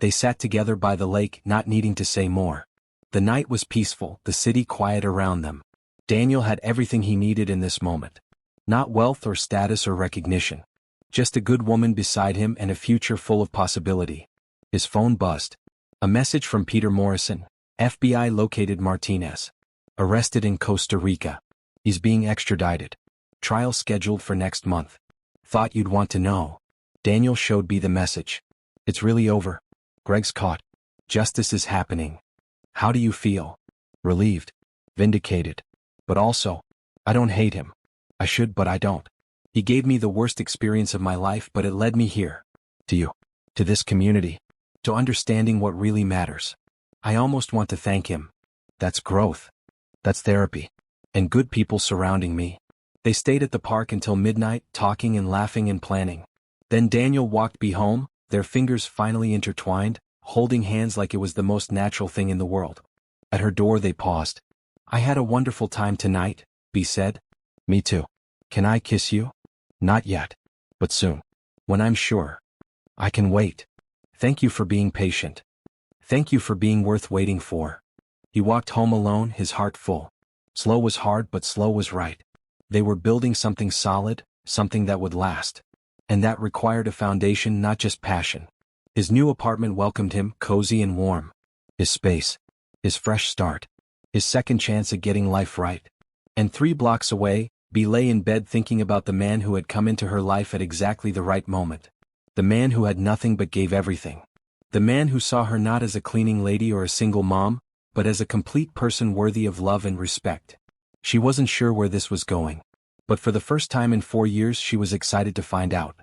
They sat together by the lake, not needing to say more. The night was peaceful, the city quiet around them. Daniel had everything he needed in this moment. Not wealth or status or recognition. Just a good woman beside him and a future full of possibility. His phone buzzed. A message from Peter Morrison. "FBI located Martinez. Arrested in Costa Rica. He's being extradited. Trial scheduled for next month. Thought you'd want to know." Daniel showed Bea the message. "It's really over. Greg's caught. Justice is happening." "How do you feel?" "Relieved. Vindicated. But also, I don't hate him. I should, but I don't. He gave me the worst experience of my life, but it led me here. To you. To this community. To understanding what really matters. I almost want to thank him. That's growth. That's therapy. And good people surrounding me." They stayed at the park until midnight, talking and laughing and planning. Then Daniel walked Bea home, their fingers finally intertwined, holding hands like it was the most natural thing in the world. At her door they paused. "I had a wonderful time tonight," Bea said. "Me too. Can I kiss you?" "Not yet. But soon. When I'm sure. I can wait. Thank you for being patient. Thank you for being worth waiting for." He walked home alone, his heart full. Slow was hard, but slow was right. They were building something solid, something that would last. And that required a foundation, not just passion. His new apartment welcomed him, cozy and warm. His space. His fresh start. His second chance at getting life right. And 3 blocks away, Bea lay in bed thinking about the man who had come into her life at exactly the right moment. The man who had nothing but gave everything. The man who saw her not as a cleaning lady or a single mom, but as a complete person worthy of love and respect. She wasn't sure where this was going. But for the first time in 4 years she was excited to find out.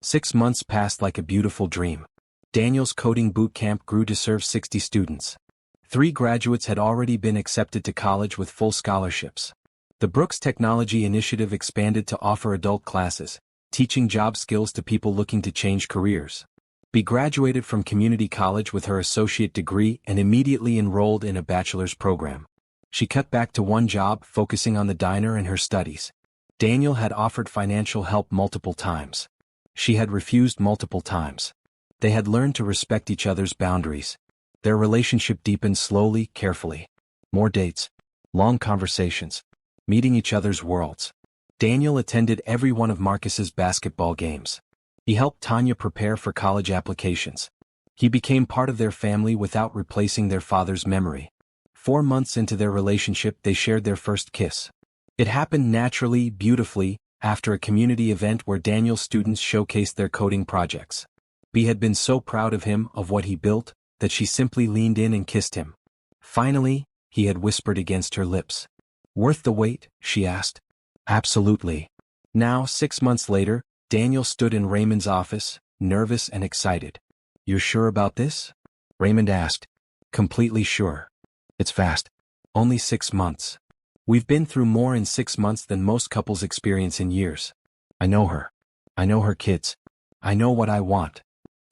6 months passed like a beautiful dream. Daniel's coding boot camp grew to serve 60 students. 3 graduates had already been accepted to college with full scholarships. The Brooks Technology Initiative expanded to offer adult classes, teaching job skills to people looking to change careers. Bea graduated from community college with her associate degree and immediately enrolled in a bachelor's program. She cut back to one job, focusing on the diner and her studies. Daniel had offered financial help multiple times. She had refused multiple times. They had learned to respect each other's boundaries. Their relationship deepened slowly, carefully. More dates. Long conversations. Meeting each other's worlds. Daniel attended every one of Marcus's basketball games. He helped Tanya prepare for college applications. He became part of their family without replacing their father's memory. 4 months into their relationship, they shared their first kiss. It happened naturally, beautifully, after a community event where Daniel's students showcased their coding projects. Bea had been so proud of him, of what he built, that she simply leaned in and kissed him. Finally, he had whispered against her lips. "Worth the wait?" she asked. "Absolutely." Now, 6 months later, Daniel stood in Raymond's office, nervous and excited. "You're sure about this?" Raymond asked. "Completely sure. It's fast. Only 6 months. We've been through more in 6 months than most couples experience in years. I know her. I know her kids. I know what I want."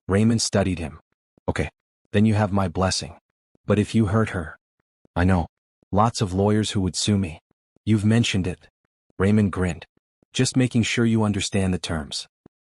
Raymond studied him. "Okay. Then you have my blessing. But if you hurt her..." "I know. Lots of lawyers who would sue me." "You've mentioned it." Raymond grinned. "Just making sure you understand the terms."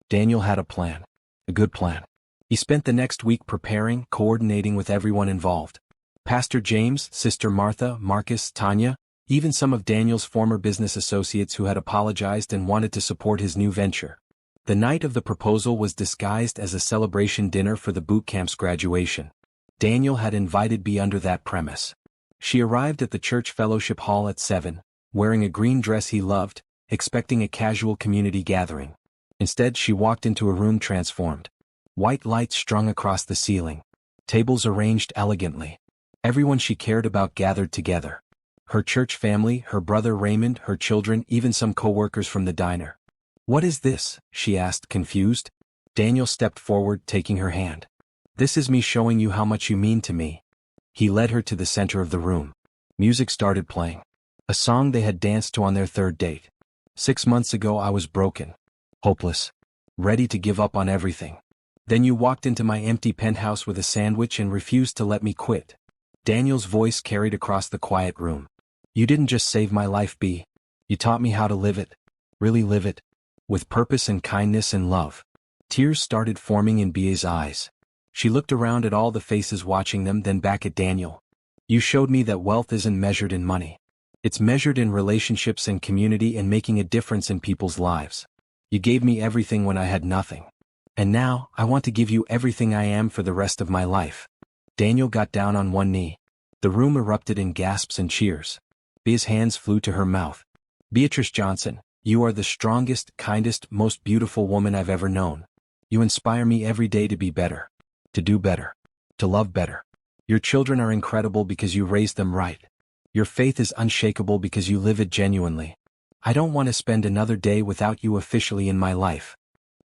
Daniel had a plan. A good plan. He spent the next week preparing, coordinating with everyone involved. Pastor James, Sister Martha, Marcus, Tanya, even some of Daniel's former business associates who had apologized and wanted to support his new venture. The night of the proposal was disguised as a celebration dinner for the boot camp's graduation. Daniel had invited Bea under that premise. She arrived at the church fellowship hall at 7, wearing a green dress he loved, expecting a casual community gathering. Instead, she walked into a room transformed. White lights strung across the ceiling. Tables arranged elegantly. Everyone she cared about gathered together. Her church family, her brother Raymond, her children, even some co-workers from the diner. "What is this?" she asked, confused. Daniel stepped forward, taking her hand. "This is me showing you how much you mean to me." He led her to the center of the room. Music started playing. A song they had danced to on their third date. "6 months ago I was broken. Hopeless. Ready to give up on everything. Then you walked into my empty penthouse with a sandwich and refused to let me quit." Daniel's voice carried across the quiet room. "You didn't just save my life, Bea. You taught me how to live it. Really live it. With purpose and kindness and love." Tears started forming in Bea's eyes. She looked around at all the faces watching them, then back at Daniel. "You showed me that wealth isn't measured in money. It's measured in relationships and community and making a difference in people's lives. You gave me everything when I had nothing. And now, I want to give you everything I am for the rest of my life." Daniel got down on one knee. The room erupted in gasps and cheers. Bea's hands flew to her mouth. "Beatrice Johnson, you are the strongest, kindest, most beautiful woman I've ever known. You inspire me every day to be better. To do better. To love better. Your children are incredible because you raised them right. Your faith is unshakable because you live it genuinely. I don't want to spend another day without you officially in my life."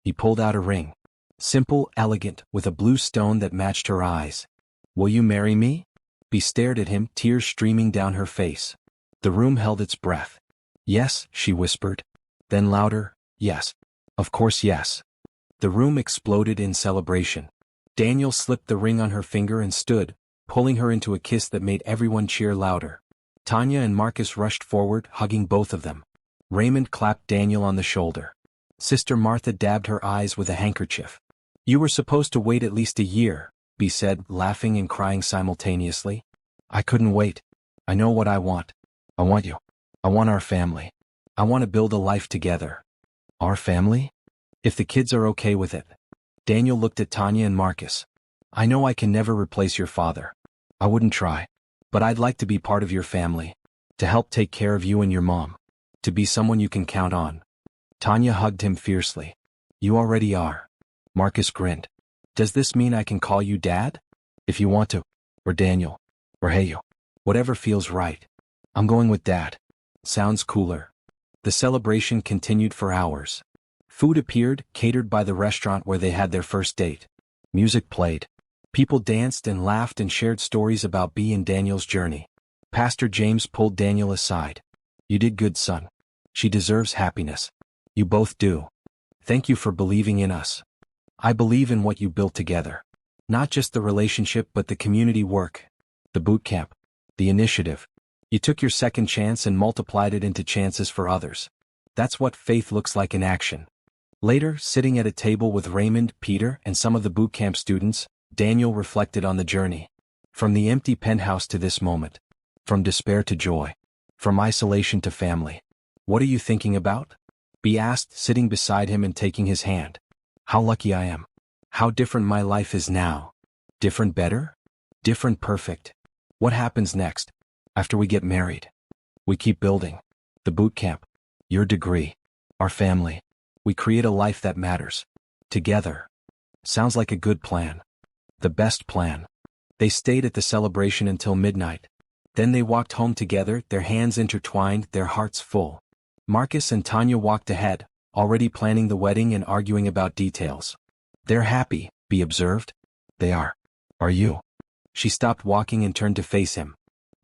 He pulled out a ring. Simple, elegant, with a blue stone that matched her eyes. "Will you marry me?" Bea stared at him, tears streaming down her face. The room held its breath. "Yes," she whispered. Then louder, "Yes. Of course yes." The room exploded in celebration. Daniel slipped the ring on her finger and stood, pulling her into a kiss that made everyone cheer louder. Tanya and Marcus rushed forward, hugging both of them. Raymond clapped Daniel on the shoulder. Sister Martha dabbed her eyes with a handkerchief. "You were supposed to wait at least a year," Bea said, laughing and crying simultaneously. "I couldn't wait. I know what I want. I want you. I want our family. I want to build a life together." "Our family?" "If the kids are okay with it." Daniel looked at Tanya and Marcus. "I know I can never replace your father. I wouldn't try. But I'd like to be part of your family. To help take care of you and your mom. To be someone you can count on." Tanya hugged him fiercely. "You already are." Marcus grinned. "Does this mean I can call you Dad?" "If you want to. Or Daniel. Or hey you. Whatever feels right." "I'm going with Dad." "Sounds cooler." The celebration continued for hours. Food appeared, catered by the restaurant where they had their first date. Music played. People danced and laughed and shared stories about Bea and Daniel's journey. Pastor James pulled Daniel aside. "You did good, son. She deserves happiness. You both do. Thank you for believing in us. I believe in what you built together. Not just the relationship but the community work. The boot camp. The initiative. You took your second chance and multiplied it into chances for others. That's what faith looks like in action." Later, sitting at a table with Raymond, Peter, and some of the boot camp students, Daniel reflected on the journey. From the empty penthouse to this moment. From despair to joy. From isolation to family. What are you thinking about? B asked, sitting beside him and taking his hand. How lucky I am. How different my life is now. Different better? Different perfect. What happens next? After we get married? We keep building. The boot camp. Your degree. Our family. We create a life that matters. Together. Sounds like a good plan. The best plan. They stayed at the celebration until midnight. Then they walked home together, their hands intertwined, their hearts full. Marcus and Tanya walked ahead, already planning the wedding and arguing about details. They're happy, B observed. They are. Are you? She stopped walking and turned to face him.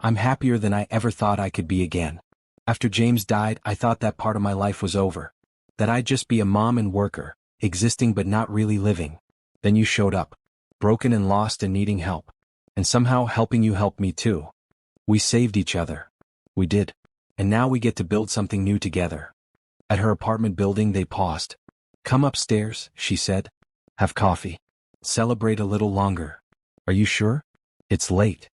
I'm happier than I ever thought I could be again. After James died, I thought that part of my life was over. That I'd just be a mom and worker, existing but not really living. Then you showed up. Broken and lost and needing help. And somehow helping you helped me too. We saved each other. We did. And now we get to build something new together. At her apartment building they paused. Come upstairs, she said. Have coffee. Celebrate a little longer. Are you sure? It's late.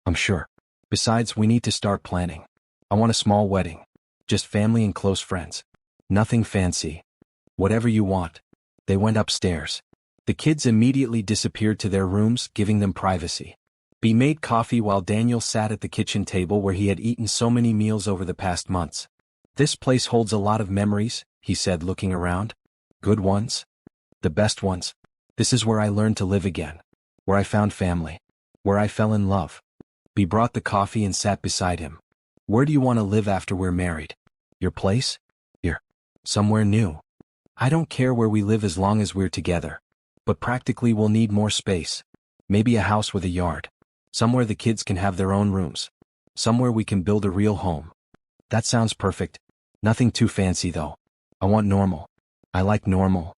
I'm sure. Besides, we need to start planning. I want a small wedding. Just family and close friends. Nothing fancy. Whatever you want. They went upstairs. The kids immediately disappeared to their rooms, giving them privacy. B made coffee while Daniel sat at the kitchen table where he had eaten so many meals over the past months. This place holds a lot of memories, he said, looking around. Good ones? The best ones. This is where I learned to live again. Where I found family. Where I fell in love. B brought the coffee and sat beside him. Where do you want to live after we're married? Your place? Here. Somewhere new. I don't care where we live as long as we're together. But practically we'll need more space. Maybe a house with a yard. Somewhere the kids can have their own rooms. Somewhere we can build a real home. That sounds perfect. Nothing too fancy though. I want normal. I like normal.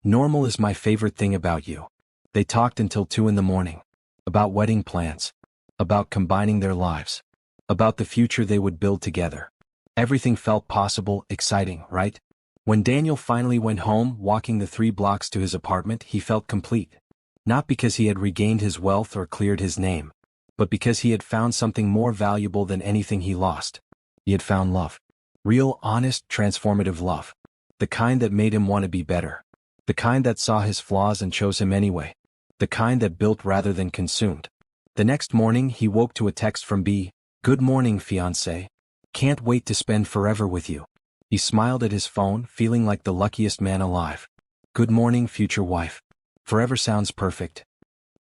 Normal is my favorite thing about you. They talked until 2 in the morning. About wedding plans. About combining their lives. About the future they would build together. Everything felt possible, exciting, right? When Daniel finally went home, walking the 3 blocks to his apartment, he felt complete. Not because he had regained his wealth or cleared his name, but because he had found something more valuable than anything he lost. He had found love. Real, honest, transformative love. The kind that made him want to be better. The kind that saw his flaws and chose him anyway. The kind that built rather than consumed. The next morning he woke to a text from B. Good morning, fiancé. Can't wait to spend forever with you. He smiled at his phone, feeling like the luckiest man alive. Good morning, future wife. Forever sounds perfect.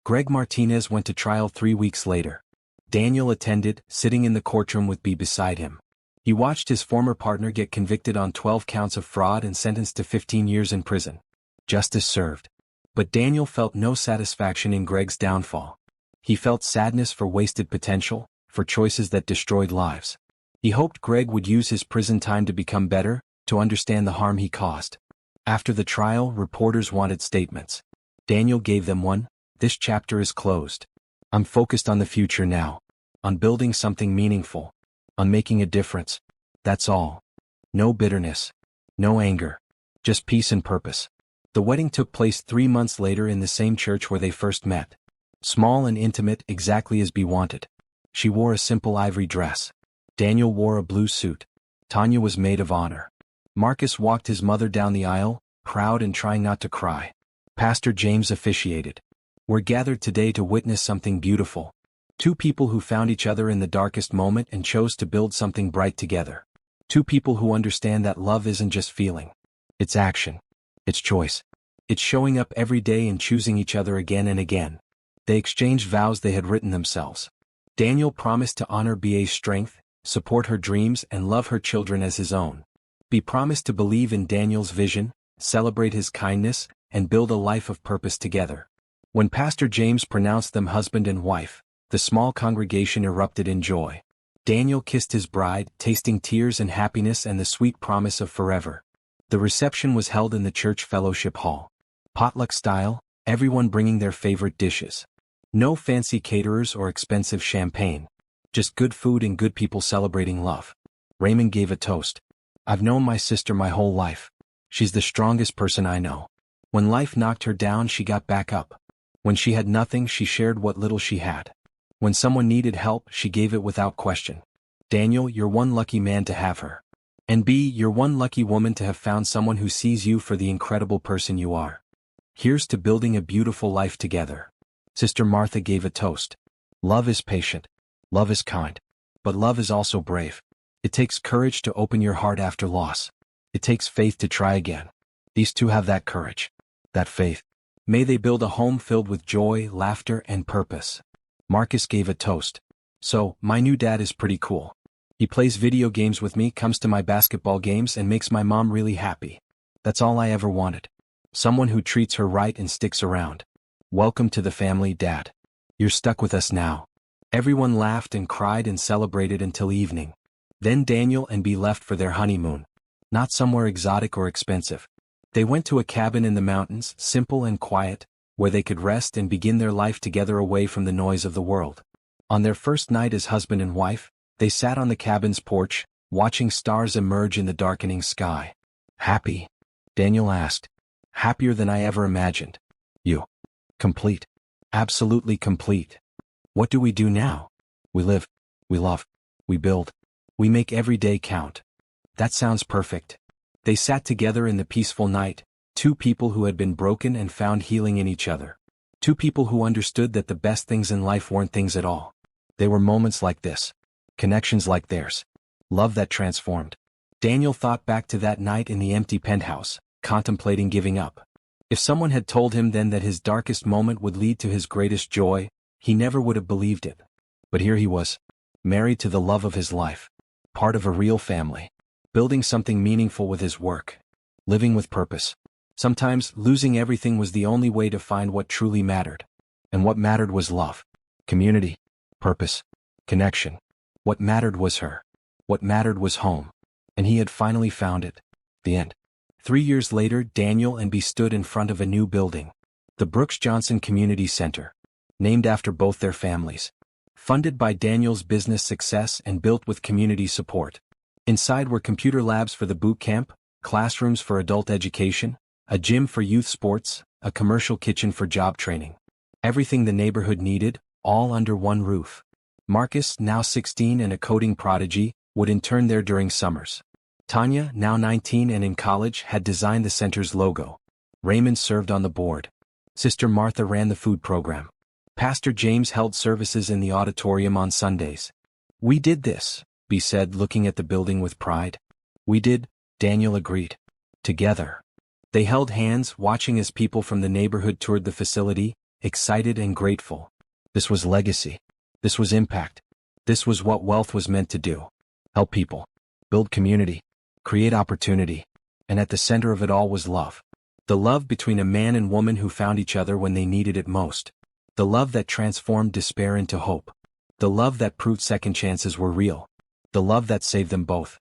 Greg Martinez went to trial 3 weeks later. Daniel attended, sitting in the courtroom with B beside him. He watched his former partner get convicted on 12 counts of fraud and sentenced to 15 years in prison. Justice served. But Daniel felt no satisfaction in Greg's downfall. He felt sadness for wasted potential, for choices that destroyed lives. He hoped Greg would use his prison time to become better, to understand the harm he caused. After the trial, reporters wanted statements. Daniel gave them one. This chapter is closed. I'm focused on the future now. On building something meaningful. On making a difference. That's all. No bitterness. No anger. Just peace and purpose. The wedding took place 3 months later in the same church where they first met. Small and intimate, exactly as B wanted. She wore a simple ivory dress. Daniel wore a blue suit. Tanya was maid of honor. Marcus walked his mother down the aisle, proud and trying not to cry. Pastor James officiated. We're gathered today to witness something beautiful. 2 people who found each other in the darkest moment and chose to build something bright together. 2 people who understand that love isn't just feeling. It's action. It's choice. It's showing up every day and choosing each other again and again. They exchanged vows they had written themselves. Daniel promised to honor BA's strength, support her dreams and love her children as his own. B promised to believe in Daniel's vision, celebrate his kindness, and build a life of purpose together. When Pastor James pronounced them husband and wife, the small congregation erupted in joy. Daniel kissed his bride, tasting tears and happiness and the sweet promise of forever. The reception was held in the church fellowship hall. Potluck style, everyone bringing their favorite dishes. No fancy caterers or expensive champagne. Just good food and good people celebrating love. Raymond gave a toast. I've known my sister my whole life. She's the strongest person I know. When life knocked her down, she got back up. When she had nothing, she shared what little she had. When someone needed help, she gave it without question. Daniel, you're one lucky man to have her. And B, you're one lucky woman to have found someone who sees you for the incredible person you are. Here's to building a beautiful life together. Sister Martha gave a toast. Love is patient. Love is kind. But love is also brave. It takes courage to open your heart after loss. It takes faith to try again. These two have that courage. That faith. May they build a home filled with joy, laughter, and purpose. Marcus gave a toast. So, my new dad is pretty cool. He plays video games with me, comes to my basketball games, and makes my mom really happy. That's all I ever wanted. Someone who treats her right and sticks around. Welcome to the family, Dad. You're stuck with us now. Everyone laughed and cried and celebrated until evening. Then Daniel and B left for their honeymoon. Not somewhere exotic or expensive. They went to a cabin in the mountains, simple and quiet, where they could rest and begin their life together away from the noise of the world. On their first night as husband and wife, they sat on the cabin's porch, watching stars emerge in the darkening sky. Happy? Daniel asked. Happier than I ever imagined. You. Complete. Absolutely complete. What do we do now? We live. We love. We build. We make every day count. That sounds perfect. They sat together in the peaceful night, two people who had been broken and found healing in each other. Two people who understood that the best things in life weren't things at all. They were moments like this. Connections like theirs. Love that transformed. Daniel thought back to that night in the empty penthouse, contemplating giving up. If someone had told him then that his darkest moment would lead to his greatest joy, he never would have believed it. But here he was, married to the love of his life, part of a real family, building something meaningful with his work, living with purpose. Sometimes losing everything was the only way to find what truly mattered. And what mattered was love, community, purpose, connection. What mattered was her. What mattered was home. And he had finally found it. The end. 3 years later, Daniel and B stood in front of a new building. The Brooks Johnson Community Center. Named after both their families. Funded by Daniel's business success and built with community support. Inside were computer labs for the boot camp, classrooms for adult education, a gym for youth sports, a commercial kitchen for job training. Everything the neighborhood needed, all under one roof. Marcus, now 16 and a coding prodigy, would intern there during summers. Tanya, now 19 and in college, had designed the center's logo. Raymond served on the board. Sister Martha ran the food program. Pastor James held services in the auditorium on Sundays. We did this, B said, looking at the building with pride. We did, Daniel agreed. Together. They held hands, watching as people from the neighborhood toured the facility, excited and grateful. This was legacy. This was impact. This was what wealth was meant to do. Help people. Build community. Create opportunity. And at the center of it all was love. The love between a man and woman who found each other when they needed it most. The love that transformed despair into hope. The love that proved second chances were real. The love that saved them both.